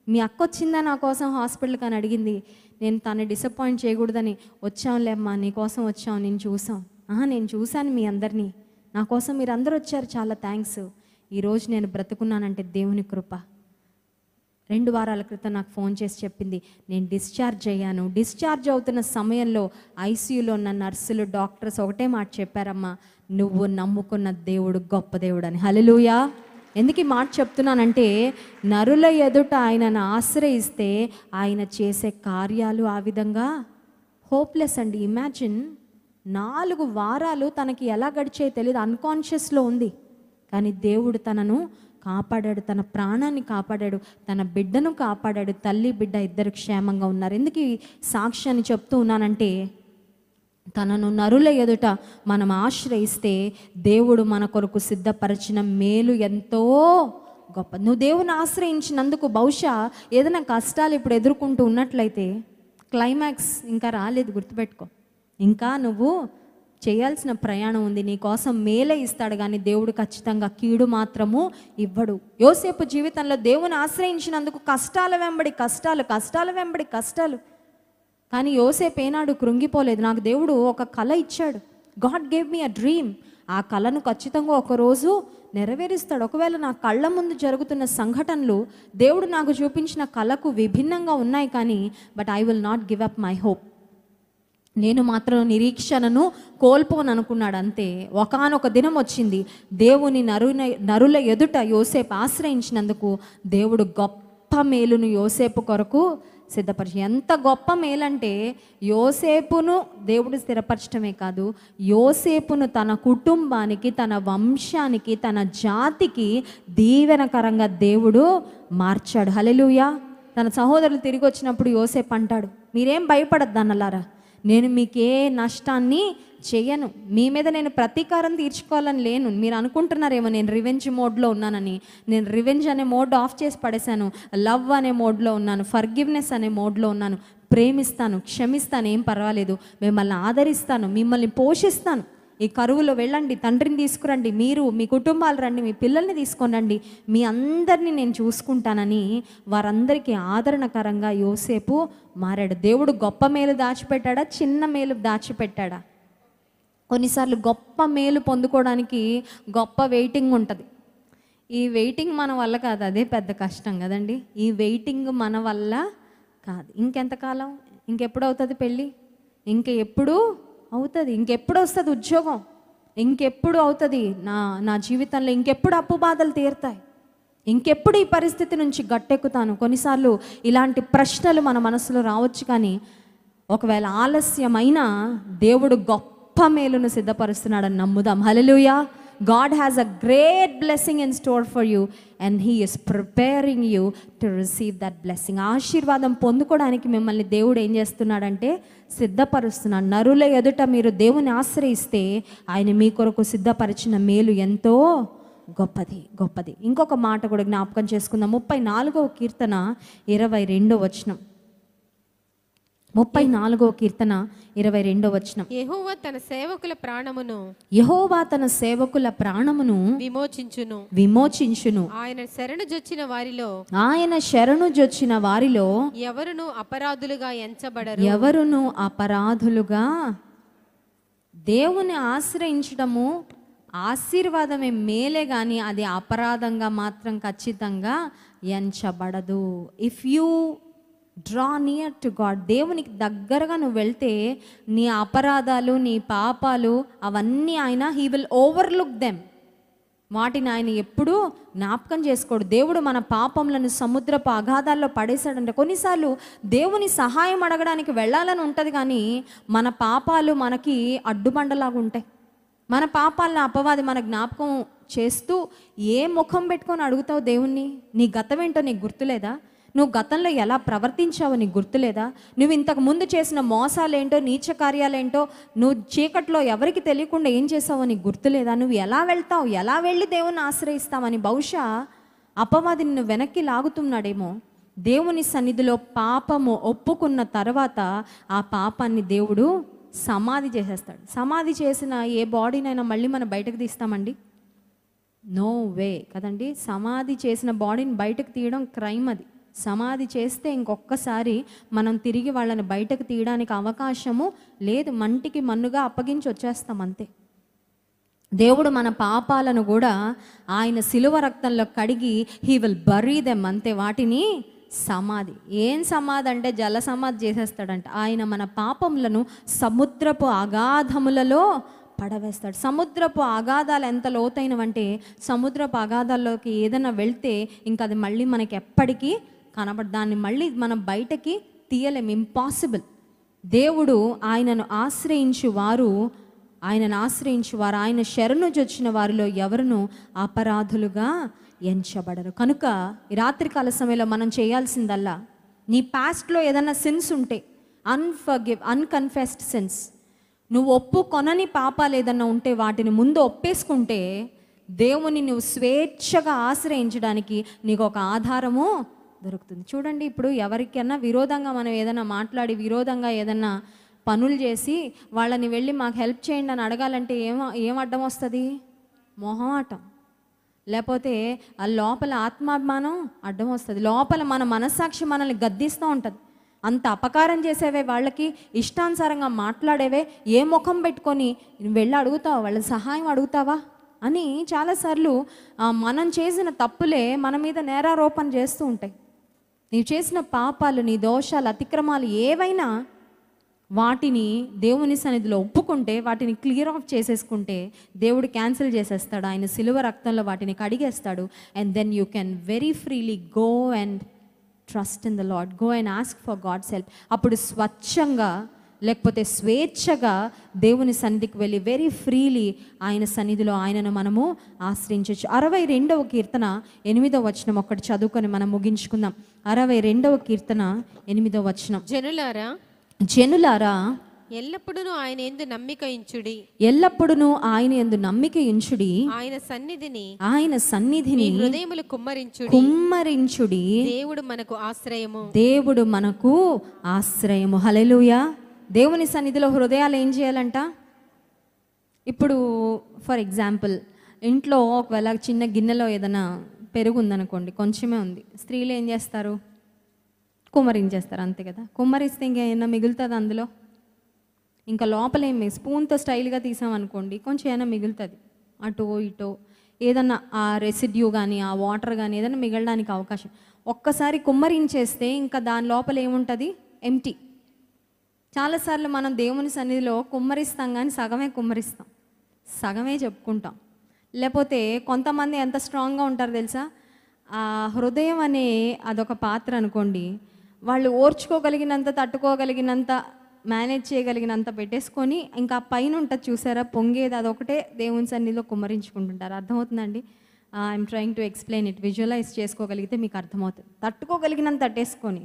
మీ అక్క వచ్చిందా నా కోసం హాస్పిటల్కి అని అడిగింది. నేను తను డిసప్పాయింట్ చేయకూడదని, వచ్చాంలేమ్మా నీ కోసం వచ్చాం, నేను చూసాం. నేను చూశాను మీ అందరినీ, నా కోసం మీరు అందరూ వచ్చారు, చాలా థ్యాంక్స్. ఈరోజు నేను బ్రతుకున్నానంటే దేవుని కృప. 2 వారాల క్రితం నాకు ఫోన్ చేసి చెప్పింది, నేను డిశ్చార్జ్ అయ్యాను. డిశ్చార్జ్ అవుతున్న సమయంలో ఐసీయూలో ఉన్న నర్సులు, డాక్టర్స్ ఒకటే మాట చెప్పారమ్మా, నువ్వు నమ్ముకున్న దేవుడు గొప్ప దేవుడు అని. హల్లెలూయా. ఎందుకు ఈ మాట చెప్తున్నానంటే, నరుల ఎదుట ఆయనను ఆశ్రయిస్తే ఆయన చేసే కార్యాలు ఆ విధంగా హోప్లెస్ అండి. ఇమాజిన్ 4 వారాలు తనకి ఎలా గడిచాయో తెలియదు, అన్కాన్షియస్లో ఉంది. కానీ దేవుడు తనను కాపాడాడు, తన ప్రాణాన్ని కాపాడాడు, తన బిడ్డను కాపాడాడు. తల్లి బిడ్డ ఇద్దరు క్షేమంగా ఉన్నారు. ఎందుకు ఈ సాక్ష్యాన్ని చెప్తూ ఉన్నానంటే, తనను నరుల ఎదుట మనం ఆశ్రయిస్తే దేవుడు మన కొరకు సిద్ధపరిచిన మేలు ఎంతో గొప్ప. నువ్వు దేవుని ఆశ్రయించినందుకు బహుశా ఏదైనా కష్టాలు ఇప్పుడు ఎదుర్కొంటూ ఉన్నట్లయితే క్లైమాక్స్ ఇంకా రాలేదు, గుర్తుపెట్టుకో. ఇంకా నువ్వు చేయాల్సిన ప్రయాణం ఉంది. నీ కోసం మేలే ఇస్తాడు కానీ దేవుడు ఖచ్చితంగా కీడు మాత్రము ఇవ్వడు. యోసేపు జీవితంలో దేవుని ఆశ్రయించినందుకు కష్టాల వెంబడి కష్టాలు. కానీ యోసేపు ఏనాడు కృంగిపోలేదు. నాకు దేవుడు ఒక కళ ఇచ్చాడు. God gave me a dream. ఆ కళను ఖచ్చితంగా ఒకరోజు నెరవేరుస్తాడు. ఒకవేళ నా కళ్ళ ముందు జరుగుతున్న సంఘటనలు దేవుడు నాకు చూపించిన కళకు విభిన్నంగా ఉన్నాయి కానీ but I will not give up my hope. నేను మాత్రం నిరీక్షణను కోల్పోననుకున్నాడు అంతే. ఒకానొక దినం వచ్చింది, దేవుని నరుల ఎదుట యోసేపు ఆశ్రయించినందుకు దేవుడు గొప్ప మేలును యోసేపు కొరకు సిద్ధపరిచి. ఎంత గొప్ప మేలంటే, యోసేపును దేవుడు స్థిరపరచడమే కాదు, యోసేపును తన కుటుంబానికి, తన వంశానికి, తన జాతికి దీవెనకరంగా దేవుడు మార్చాడు. హల్లెలూయా. తన సహోదరులు తిరిగి వచ్చినప్పుడు యోసేపు అంటాడు, మీరేం భయపడద్దు అన్నలారా, నేను మీకు ఏ నష్టాన్ని చేయను, మీ మీద నేను ప్రతీకారం తీర్చుకోవాలని లేను. మీరు అనుకుంటున్నారేమో నేను రివెంజ్ మోడ్లో ఉన్నానని. నేను రివెంజ్ అనే మోడ్ ఆఫ్ చేసి పడేశాను. లవ్ అనే మోడ్లో ఉన్నాను, ఫర్గివ్నెస్ అనే మోడ్లో ఉన్నాను. ప్రేమిస్తాను, క్షమిస్తాను, ఏం పర్వాలేదు, మిమ్మల్ని ఆదరిస్తాను, మిమ్మల్ని పోషిస్తాను. ఈ కరువులో వెళ్ళండి, తండ్రిని తీసుకురండి, మీరు మీ కుటుంబాలు రండి, మీ పిల్లల్ని తీసుకొని రండి, మీ అందరినీ నేను చూసుకుంటానని వారందరికీ ఆదరణకరంగా యోసేపు మారాడు. దేవుడు గొప్ప మేలు దాచిపెట్టాడా, చిన్న మేలు దాచిపెట్టాడా? కొన్నిసార్లు గొప్ప మేలు పొందుకోవడానికి గొప్ప వెయిటింగ్ ఉంటుంది. ఈ వెయిటింగ్ మన వల్ల కాదు, అదే పెద్ద కష్టం కదండి. ఈ వెయిటింగ్ మన వల్ల కాదు. ఇంకెంతకాలం, ఇంకెప్పుడు అవుతుంది పెళ్ళి, ఇంకెప్పుడు అవుతుంది, ఇంకెప్పుడు వస్తుంది ఉద్యోగం, ఇంకెప్పుడు అవుతుంది నా జీవితంలో, ఇంకెప్పుడు అప్పు బాధలు తీరుతాయి, ఇంకెప్పుడు ఈ పరిస్థితి నుంచి గట్టెక్కుతాను. కొన్నిసార్లు ఇలాంటి ప్రశ్నలు మన మనసులో రావచ్చు. కానీ ఒకవేళ ఆలస్యమైనా దేవుడు గొప్ప మేలును సిద్ధపరుస్తున్నాడని నమ్ముదాం. హల్లెలూయా. God has a great blessing in store for you and he is preparing you to receive that blessing. ఆశీర్వాదం పొందుకోవడానికి మిమ్మల్ని దేవుడు ఏం చేస్తున్నాడంటే సిద్ధపరుస్తున్నాడు. నరుల ఎదుట మీరు దేవుని ఆశ్రయిస్తే ఆయన మీ కొరకు సిద్ధపరిచిన మేలు ఎంతో గొప్పది. ఇంకొక మాట కూడా జ్ఞాపకం చేసుకుందాం. 34వ కీర్తన 22వ వచనం. 34వ కీర్తన 22వ వచనం. యెహోవా తన సేవకుల ప్రాణమును విమోచించును. ఆయన శరణు జొచ్చిన వారిలో ఎవరును అపరాధులుగా దేవుని ఆశ్రయించడము ఆశీర్వాదమే మేలే, కానీ అది అపరాధంగా మాత్రం ఖచ్చితంగా ఎంచబడదు. If you draw near to God, దేవునికి దగ్గరగా నువ్వు వెళ్తే నీ అపరాధాలు, నీ పాపాలు అవన్నీ ఆయన హీ విల్ ఓవర్లుక్ దెమ్. వాటిని ఆయన ఎప్పుడూ జ్ఞాపకం చేసుకోడు. దేవుడు మన పాపములను సముద్రపు అగాధాల్లో పడేశాడంటే, కొన్నిసార్లు దేవుని సహాయం అడగడానికి వెళ్ళాలని ఉంటుంది, కానీ మన పాపాలు మనకి అడ్డుబండలాగా ఉంటాయి. మన పాపాలను అపవాది మన జ్ఞాపకం చేస్తూ ఏ ముఖం పెట్టుకొని అడుగుతావు దేవుణ్ణి? నీ గతం ఏంటో నీకు గుర్తులేదా? నువ్వు గతంలో ఎలా ప్రవర్తించావో నీకు గుర్తులేదా? నువ్వు ఇంతకు ముందు చేసిన మోసాలేంటో, నీచ కార్యాలేంటో, నువ్వు చీకట్లో ఎవరికి తెలియకుండా ఏం చేసావో నీకు గుర్తులేదా? నువ్వు ఎలా వెళ్తావు, ఎలా వెళ్ళి దేవుని ఆశ్రయిస్తావని బహుశా అపవాది నిన్ను వెనక్కి లాగుతున్నాడేమో. దేవుని సన్నిధిలో పాపము ఒప్పుకున్న తర్వాత ఆ పాపాన్ని దేవుడు సమాధి చేసేస్తాడు. సమాధి చేసిన ఏ బాడీనైనా మళ్ళీ మనం బయటకు తీస్తామండి? నో వే కదండి. సమాధి చేసిన బాడీని బయటకు తీయడం క్రైమ్. అది సమాధి చేస్తే ఇంకొకసారి మనం తిరిగి వాళ్ళని బయటకు తీయడానికి అవకాశము లేదు. మంటికి మన్నుగా అప్పగించి వచ్చేస్తాం అంతే. దేవుడు మన పాపాలను కూడా ఆయన శిలువ రక్తంలో కడిగి హీ విల్ బరీ దెమ్ అంతే. వాటిని సమాధి. ఏం సమాధి అంటే జల సమాధి చేసేస్తాడంట. ఆయన మన పాపములను సముద్రపు అగాధములలో పడవేస్తాడు. సముద్రపు అగాధాలు ఎంత లోతైనవంటే, సముద్రపు అగాధాల్లోకి ఏదైనా వెళ్తే ఇంకా అది మళ్ళీ మనకి ఎప్పటికీ కనబడదు. దాన్ని మళ్ళీ మనం బయటకి తీయలేం, ఇంపాసిబుల్. దేవుడు ఆయనను ఆశ్రయించువారు ఆయన శరణు జొచ్చిన వారిలో ఎవరును అపరాధులుగా ఎంచబడరు. కనుక ఈ రాత్రికాల సమయంలో మనం చేయాల్సిందల్లా, నీ పాస్ట్లో ఏదైనా సిన్స్ ఉంటే, అన్కన్ఫెస్డ్ సిన్స్, నువ్వు ఒప్పుకొనని పాపాలు ఏదన్నా ఉంటే వాటిని ముందు ఒప్పేసుకుంటే దేవుని నువ్వు స్వేచ్ఛగా ఆశ్రయించడానికి నీకు ఒక ఆధారము దొరుకుతుంది. చూడండి, ఇప్పుడు ఎవరికైనా విరోధంగా మనం ఏదైనా మాట్లాడి, విరోధంగా ఏదన్నా పనులు చేసి వాళ్ళని వెళ్ళి మాకు హెల్ప్ చేయండి అని అడగాలంటే ఏం అడ్డం వస్తుంది? మొహమాటం, లేకపోతే ఆ లోపల ఆత్మాభిమానం అడ్డం వస్తుంది. లోపల మన మనస్సాక్షి మనల్ని గద్దిస్తూ ఉంటుంది. అంత అపకారం చేసేవే, వాళ్ళకి ఇష్టానుసారంగా మాట్లాడేవే, ఏ ముఖం పెట్టుకొని వెళ్ళి అడుగుతావా, వాళ్ళ సహాయం అడుగుతావా అని చాలాసార్లు మనం చేసిన తప్పులే మన మీద నేరారోపణ చేస్తూ ఉంటాయి. నీవు చేసిన పాపాలు, నీ దోషాలు, అతిక్రమాలు ఏవైనా వాటిని దేవుని సన్నిధిలో ఒప్పుకుంటే, వాటిని క్లియర్ ఆఫ్ చేసేసుకుంటే దేవుడు క్యాన్సిల్ చేసేస్తాడు. ఆయన సిలువ రక్తంలో వాటిని కడిగేస్తాడు. And then you can very freely go and trust in the Lord, go and ask for God's help. అప్పుడు స్వచ్ఛంగా లేకపోతే స్వేచ్ఛగా దేవుని సన్నిధికి వెళ్ళి వెరీ ఫ్రీలీ ఆయన సన్నిధిలో ఆయనను మనము ఆశ్రయించవచ్చు. 62వ కీర్తన 8వ వచనం ఒకటి చదువుకొని మనం ముగించుకుందాం. 62వ కీర్తన 8వ వచనం. జనులారా ఎల్లప్పుడూ ఆయన యందు నమ్మిక ఉంచుడి, ఎల్లప్పుడూ ఆయన యందు నమ్మిక ఉంచుడి, ఆయన సన్నిధిని హృదయములు కుమ్మరించుడి. దేవుడు మనకు ఆశ్రయము, దేవుడు మనకు ఆశ్రయము. హల్లెలూయా. దేవుని సన్నిధిలో హృదయాలు ఏం చేయాలంట? ఇప్పుడు ఫర్ ఎగ్జాంపుల్ ఇంట్లో ఒకవేళ చిన్న గిన్నెలో ఏదైనా పెరుగు ఉందనుకోండి, కొంచెమే ఉంది, స్త్రీలు ఏం చేస్తారు? కుమ్మరించేస్తారు, అంతే కదా. కుమ్మరిస్తే ఇంకేమైనా మిగులుతుంది అందులో? ఇంకా లోపలేమి స్పూన్తో స్టైల్గా తీసామనుకోండి, కొంచెం ఏమైనా మిగులుతుంది, అటో ఇటో ఏదన్నా ఆ రెసిడ్యూ కానీ ఆ వాటర్ కానీ ఏదైనా మిగలడానికి అవకాశం. ఒక్కసారి కుమ్మరించేస్తే ఇంకా దాని లోపల ఏముంటుంది? ఎంటీ. చాలాసార్లు మనం దేవుని సన్నిధిలో కుమ్మరిస్తాం కానీ సగమే కుమ్మరిస్తాం, సగమే చెప్పుకుంటాం. లేకపోతే కొంతమంది ఎంత స్ట్రాంగ్గా ఉంటారు తెలుసా? ఆ హృదయం అనే అదొక పాత్ర అనుకోండి, వాళ్ళు ఓర్చుకోగలిగినంత, తట్టుకోగలిగినంత, మేనేజ్ చేయగలిగినంత పెట్టేసుకొని ఇంకా పైన ఉంటుంది చూసారా పొంగేది, అదొకటే దేవుని సన్నిధిలో కుమ్మరించుకుంటుంటారు. అర్థమవుతుందండి? I'm trying to explain it. Visualise చేసుకోగలిగితే మీకు అర్థమవుతుంది. తట్టుకోగలిగినంత తట్టేసుకొని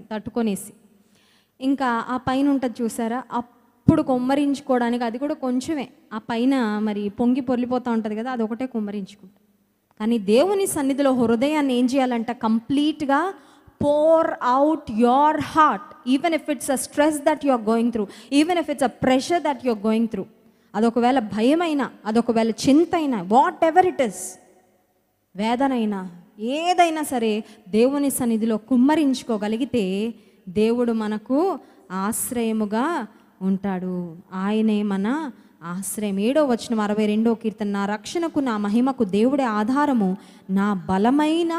ఇంకా ఆ పైన ఉంటుంది చూసారా, అప్పుడు కుమ్మరించుకోవడానికి అది కూడా కొంచెమే, ఆ పైన మరి పొంగి పొర్లిపోతూ ఉంటుంది కదా, అదొకటే కుమ్మరించుకుంటాం. కానీ దేవుని సన్నిధిలో హృదయాన్ని ఏం చేయాలంట? కంప్లీట్గా pour out your heart, even if it's a stress that you're going through, even if it's a pressure that you're going through. అదొకవేళ భయమైనా, అదొకవేళ చింతైనా, వాట్ ఎవర్ ఇట్ ఇస్, వేదనైనా, ఏదైనా సరే దేవుని సన్నిధిలో కుమ్మరించుకోగలిగితే దేవుడు మనకు ఆశ్రయముగా ఉంటాడు. ఆయనే మన ఆశ్రయం. 7వ వచనం 62వ కీర్తన. నా రక్షణకు, నా మహిమకు దేవుడే ఆధారము, నా బలమైన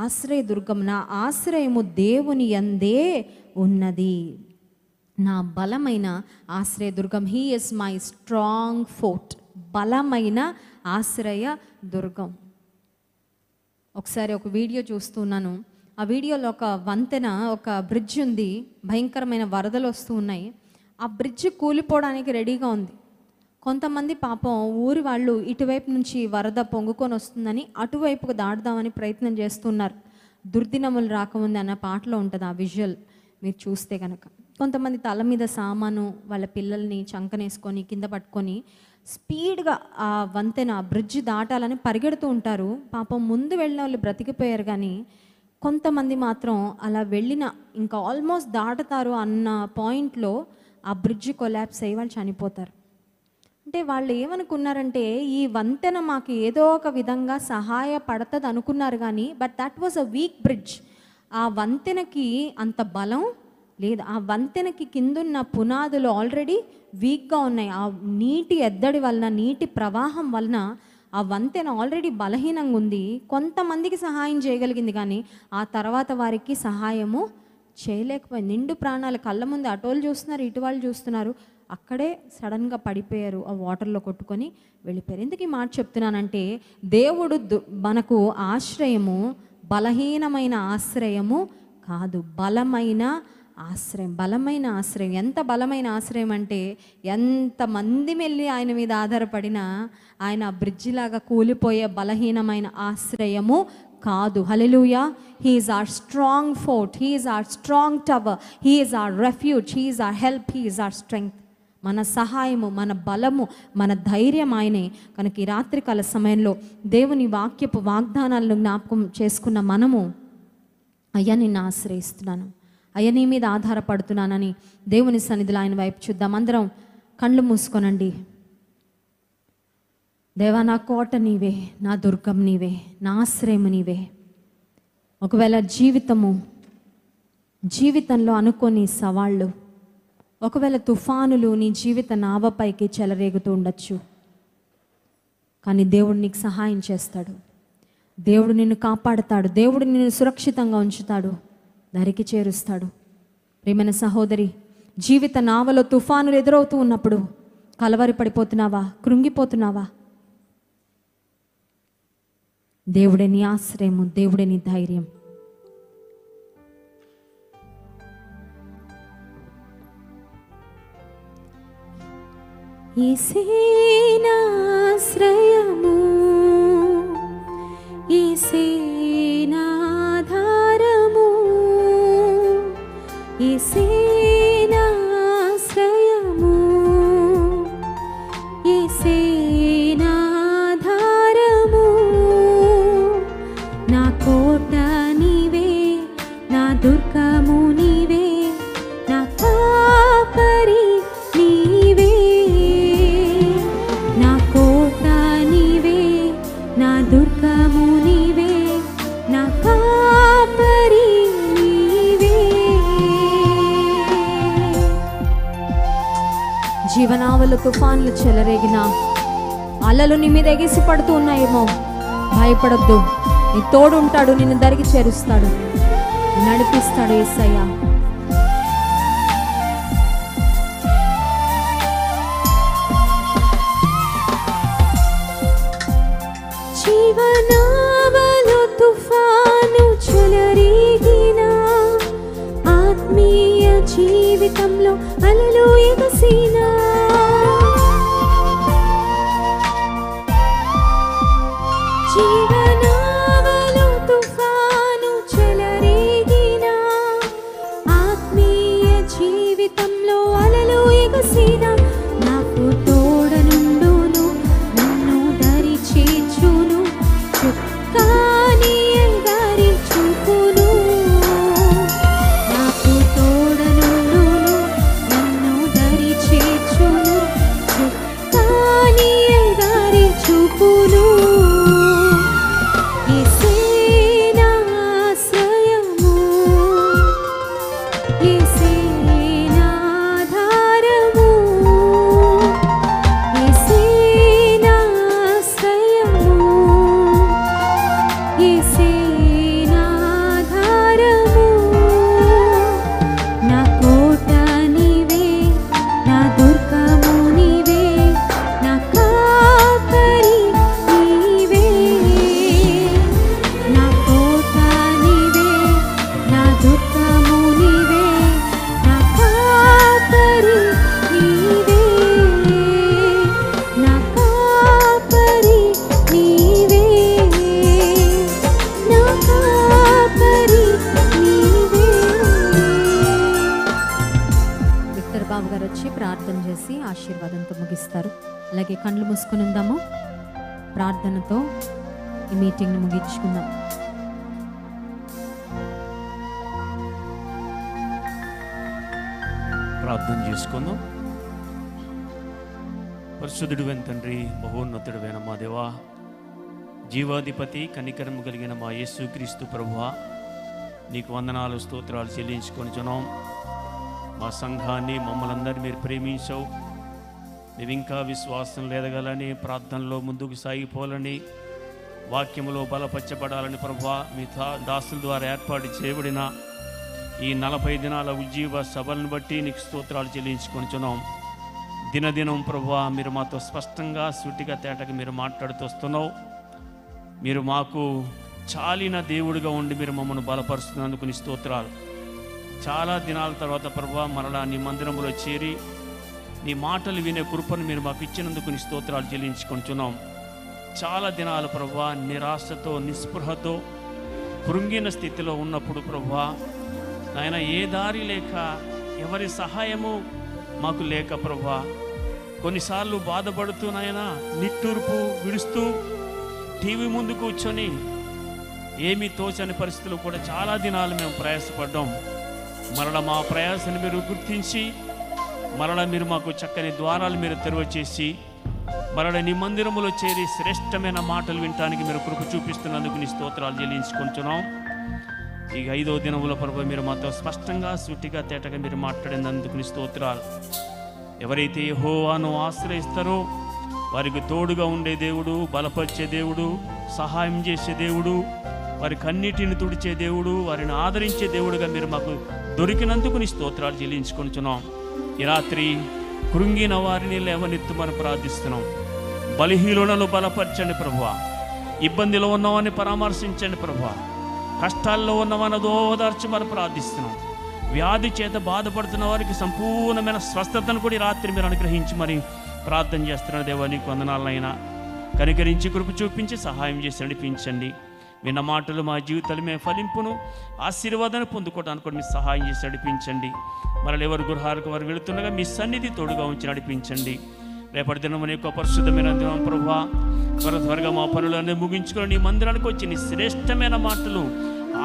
ఆశ్రయదుర్గం, నా ఆశ్రయము దేవుని యందే ఉన్నది. నా బలమైన ఆశ్రయదుర్గం. He is my strong fort. బలమైన ఆశ్రయ దుర్గం. ఒకసారి ఒక వీడియో చూస్తున్నాను. ఆ వీడియోలో ఒక వంతెన, ఒక బ్రిడ్జ్ ఉంది, భయంకరమైన వరదలు వస్తూ ఉన్నాయి. ఆ బ్రిడ్జ్ కూలిపోవడానికి రెడీగా ఉంది. కొంతమంది పాపం ఊరి వాళ్ళు ఇటువైపు నుంచి వరద పొంగుకొని వస్తుందని అటువైపుకు దాటుదామని ప్రయత్నం చేస్తున్నారు. దుర్దినములు రాకముంది అన్న పాటలో ఉంటుంది ఆ విజువల్, మీరు చూస్తే కనుక. కొంతమంది తల మీద సామాను, వాళ్ళ పిల్లల్ని చంకనేసుకొని కింద పట్టుకొని స్పీడ్గా ఆ వంతెన, ఆ బ్రిడ్జ్ దాటాలని పరిగెడుతూ ఉంటారు. పాపం ముందు వెళ్ళిన వాళ్ళు బ్రతికిపోయారు, కానీ కొంతమంది మాత్రం అలా వెళ్ళిన ఇంకా ఆల్మోస్ట్ దాటుతారు అన్న పాయింట్లో ఆ బ్రిడ్జ్ కొలాప్స్ అయ్యి వాళ్ళు చనిపోతారు. అంటే వాళ్ళు ఏమనుకున్నారంటే ఈ వంతెన మాకు ఏదో ఒక విధంగా సహాయపడుతుంది అనుకున్నారు, కానీ but that was a week bridge. ఆ వంతెనకి అంత బలం లేదు. ఆ వంతెనకి కిందున్న పునాదులు ఆల్రెడీ వీక్గా ఉన్నాయి. ఆ నీటి ఎద్దడి వలన, నీటి ప్రవాహం వలన ఆ వంతెన ఆల్రెడీ బలహీనంగా ఉంది. కొంతమందికి సహాయం చేయగలిగింది, కానీ ఆ తర్వాత వారికి సహాయము చేయలేకపోయింది. నిండు ప్రాణాలు కళ్ళ ముందు అటోళ్ళు చూస్తున్నారు, ఇటు వాళ్ళు చూస్తున్నారు, అక్కడే సడన్గా పడిపోయారు, ఆ వాటర్లో కొట్టుకొని వెళ్ళిపోయారు. ఎందుకు ఈ మాట చెప్తున్నానంటే, దేవుడు మనకు ఆశ్రయము బలహీనమైన ఆశ్రయము కాదు, బలమైన ఆశ్రయం. బలమైన ఆశ్రయం. ఎంత బలమైన ఆశ్రయం అంటే, ఎంతమంది వెళ్ళి ఆయన మీద ఆధారపడినా ఆయన బ్రిడ్జిలాగా కూలిపోయే బలహీనమైన ఆశ్రయము కాదు. హల్లెలూయా. He is our strong fort, he is our strong tower, he is our refuge, he is our help, he is our strength. మన సహాయము, మన బలము, మన ధైర్యం ఆయనే. కనుక ఈ రాత్రికాల సమయంలో దేవుని వాక్యపు వాగ్దానాలను జ్ఞాపకం చేసుకున్న మనము, అయ్యా నిన్ను ఆశ్రయిస్తున్నాను, అయ్యా నీ మీద ఆధారపడుతున్నానని దేవుని సన్నిధిలో ఆయన వైపు చూద్దాం. అందరం కళ్ళు మూసుకోనండి. దేవా, నా కోట నీవే, నా దుర్గం నీవే, నా ఆశ్రయము నీవే. ఒకవేళ జీవితంలో అనుకోని సవాళ్ళు, ఒకవేళ తుఫానులు నీ జీవిత నావపైకి చెలరేగుతూ ఉండొచ్చు, కానీ దేవుడు నీకు సహాయం చేస్తాడు, దేవుడు నిన్ను కాపాడుతాడు, దేవుడు నిన్ను సురక్షితంగా ఉంచుతాడు, దరికి చేరుస్తాడు. ప్రియమైన సహోదరి, జీవిత నావలో తుఫానులు ఎదురవుతూ ఉన్నప్పుడు కలవరి పడిపోతున్నావా, కృంగిపోతున్నావా? దేవుడే నీ ఆశ్రయము, దేవుడే నీ ధైర్యం. యేసే నా ఆశ్రయము, యేసే నా ఆధారము, యేసే నా ఆశ్రయము, యేసే నా ఆధారము. నా కోట నీవే, నా దుర్గము నీవే, నా కాపరి నీవే. నా కోట నీవే, నా దుర్గము నీవే, నా కాపరి నీవే. జీవనావలు తుఫాన్లు చెలరేగిన అలలు నీ మీద ఎగిసి పడుతూ ఉన్నాయేమో, భయపడొద్దు. నీ తోడు ఉంటాడు, నిన్ను దరికి చేరుస్తాడు, నడిపిస్తాడు యేసయ్య. జీవనావలు తుఫాను చెలరేగిన, ఆత్మీయ జీవితంలో అలలు ఎగసిన, జీవనావలు తుఫాను చెలరేగిన, ఆత్మీయ జీవితంలో అలలు ఎగసిన. నాకు తోడనుండును, నన్ను దరి చేర్చును, చుక్కాని దారి చూపును. నాకు తోడనుండును, నన్ను దరి చేర్చును, చుక్కాని దారి చూపును. యేసే నా ఆశ్రయము, యేసే నా ఆధారము, యేసే నా ఆశ్రయము, యేసే నా ఆధారము. నా కోట నీవే, నా దుర్గము నీవే, నా కాపరి నీవే. నా కోట నీవే, నా దుర్గము నీవే, నా కాపరి నీవే, నా కాపరి నీవే, నా కాపరి నీవే. విక్టర్ బాబు గారు వచ్చి ప్రార్థన చేసి ఆశీర్వాదంతో ముగిస్తారు. అలాగే కళ్ళు మూసుకొని ఉందాము, ప్రార్థనతో ఈ మీటింగ్ని ముగించుకుందాం. ప్రార్థన చేసుకుందాం. పరిశుద్ధుడు తండ్రి, మహోన్నతుడైన మా దేవా, జీవాధిపతి, కనికరము కలిగిన మా యేసుక్రీస్తు ప్రభువా, నీకు వందనాలు స్తోత్రాలు చెల్లించుకొనిచున్నాం. మా సంఘాన్ని, మమ్మల్ని అందరినీ మీరు ప్రేమించావు. మేము ఇంకా విశ్వాసం ఎదగాలని, ప్రార్థనలో ముందుకు సాగిపోవాలని, వాక్యములో బలపరచబడాలని ప్రభువా, మీ దాసుల ద్వారా ఏర్పాటు చేయబడిన ఈ 40 దినాల ఉజ్జీవ సభలను బట్టి నీకు స్తోత్రాలు చెల్లించుకొనిచున్నాం. దినదినం ప్రభువా, మీరు మాతో స్పష్టంగా సూటిగా తేటగా మీరు మాట్లాడుతూ వస్తున్నావు. మీరు మాకు చాలిన దేవుడిగా ఉండి మీరు మమ్మల్ని బలపరుస్తున్నందుకు నీ స్తోత్రాలు. చాలా దినాల తర్వాత ప్రభువా, మరలా నీ మందిరంలో చేరి నీ మాటలు వినే కృపను మీరు మాకు ఇచ్చినందుకు నీ స్తోత్రాలు చెల్లించుకొనిచున్నాం. చాలా దినాలు ప్రభువా, నిరాశతో, నిస్పృహతో, కృంగిన స్థితిలో ఉన్నప్పుడు ప్రభువా, నాయన ఏ దారి లేక, ఎవరి సహాయము మాకు లేక ప్రభువా, కొన్నిసార్లు బాధపడుతూ నాయన నిట్టూర్పు విడుస్తూ టీవీ ముందు కూర్చొని ఏమీ తోచని పరిస్థితులు కూడా చాలా దినాలు మేము ప్రయాసపడ్డాం. మరల మా ప్రయాసాన్ని మీరు గుర్తించి మరల మీరు మాకు చక్కని ద్వారాలు మీరు తెరవచేసి మరల నీ మందిరములో చేరి శ్రేష్టమైన మాటలు వినటానికి మీరు కృప చూపిస్తున్నందుకు నీ స్తోత్రాలు చెల్లించుకుంటున్నాం. ఈ 5వ దినముల ప్రభు మీరు మాతో స్పష్టంగా సూటిగా తేటగా మీరు మాట్లాడినందుకు నీ స్తోత్రాలు. ఎవరైతే యెహోవాను ఆశ్రయిస్తారో వారికి తోడుగా ఉండే దేవుడు, బలపరిచే దేవుడు, సహాయం చేసే దేవుడు, వారికి అన్నిటిని తుడిచే దేవుడు, వారిని ఆదరించే దేవుడుగా మీరు మాకు దొరికినందుకు నీ స్తోత్రాలు చెల్లించుకుంటున్నాం. ఈ రాత్రి కృంగిన వారిని లేవనెత్తుమని ప్రార్థిస్తున్నాం. బలహీనులను బలపరచండి ప్రభువా, ఇబ్బందిలో ఉన్నవారిని పరామర్శించండి ప్రభువా, కష్టాల్లో ఉన్నవారిని దోదార్చమని ప్రార్థిస్తున్నాం. వ్యాధి చేత బాధపడుతున్న వారికి సంపూర్ణమైన స్వస్థతను కూడా రాత్రి మీరు అనుగ్రహించి మరి ప్రార్థన చేస్తున్నాను దేవా, నీకు వందనాలనైనా. కనికరించి కృప చూపించి సహాయం చేసి నడిపించండి. విన్న మాటలు మా జీవితాలు మేము ఫలింపును ఆశీర్వాదాన్ని పొందుకోవడానికి కూడా మీ సహాయం చేసి నడిపించండి. మరలా ఎవరు గృహాలకు వారు వెళుతుండగా మీ సన్నిధి తోడుగా ఉంచి నడిపించండి. రేపటి దినం యొక్క పరిశుద్ధమైన దినం ప్రభువా, త్వరగా మా పనులన్నీ ముగించుకొని నీ మందిరానికి వచ్చి నీ శ్రేష్టమైన మాటలు,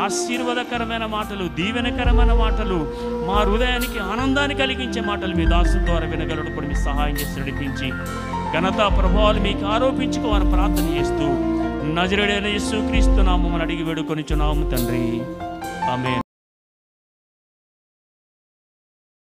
ఆశీర్వాదకరమైన మాటలు, దీవెనకరమైన మాటలు, మా హృదయానికి ఆనందాన్ని కలిగించే మాటలు మీ దాసుల ద్వారా వినగలడు కూడా మీ సహాయం చేసి నడిపించి ఘనత ప్రభావాలు మీకు ఆరోపించుకోవాలని ప్రార్థన చేస్తూ నజరేయుడైన యేసుక్రీస్తు నామమున అడిగి వేడుకొనిచున్నాము తండ్రి. ఆమేన్.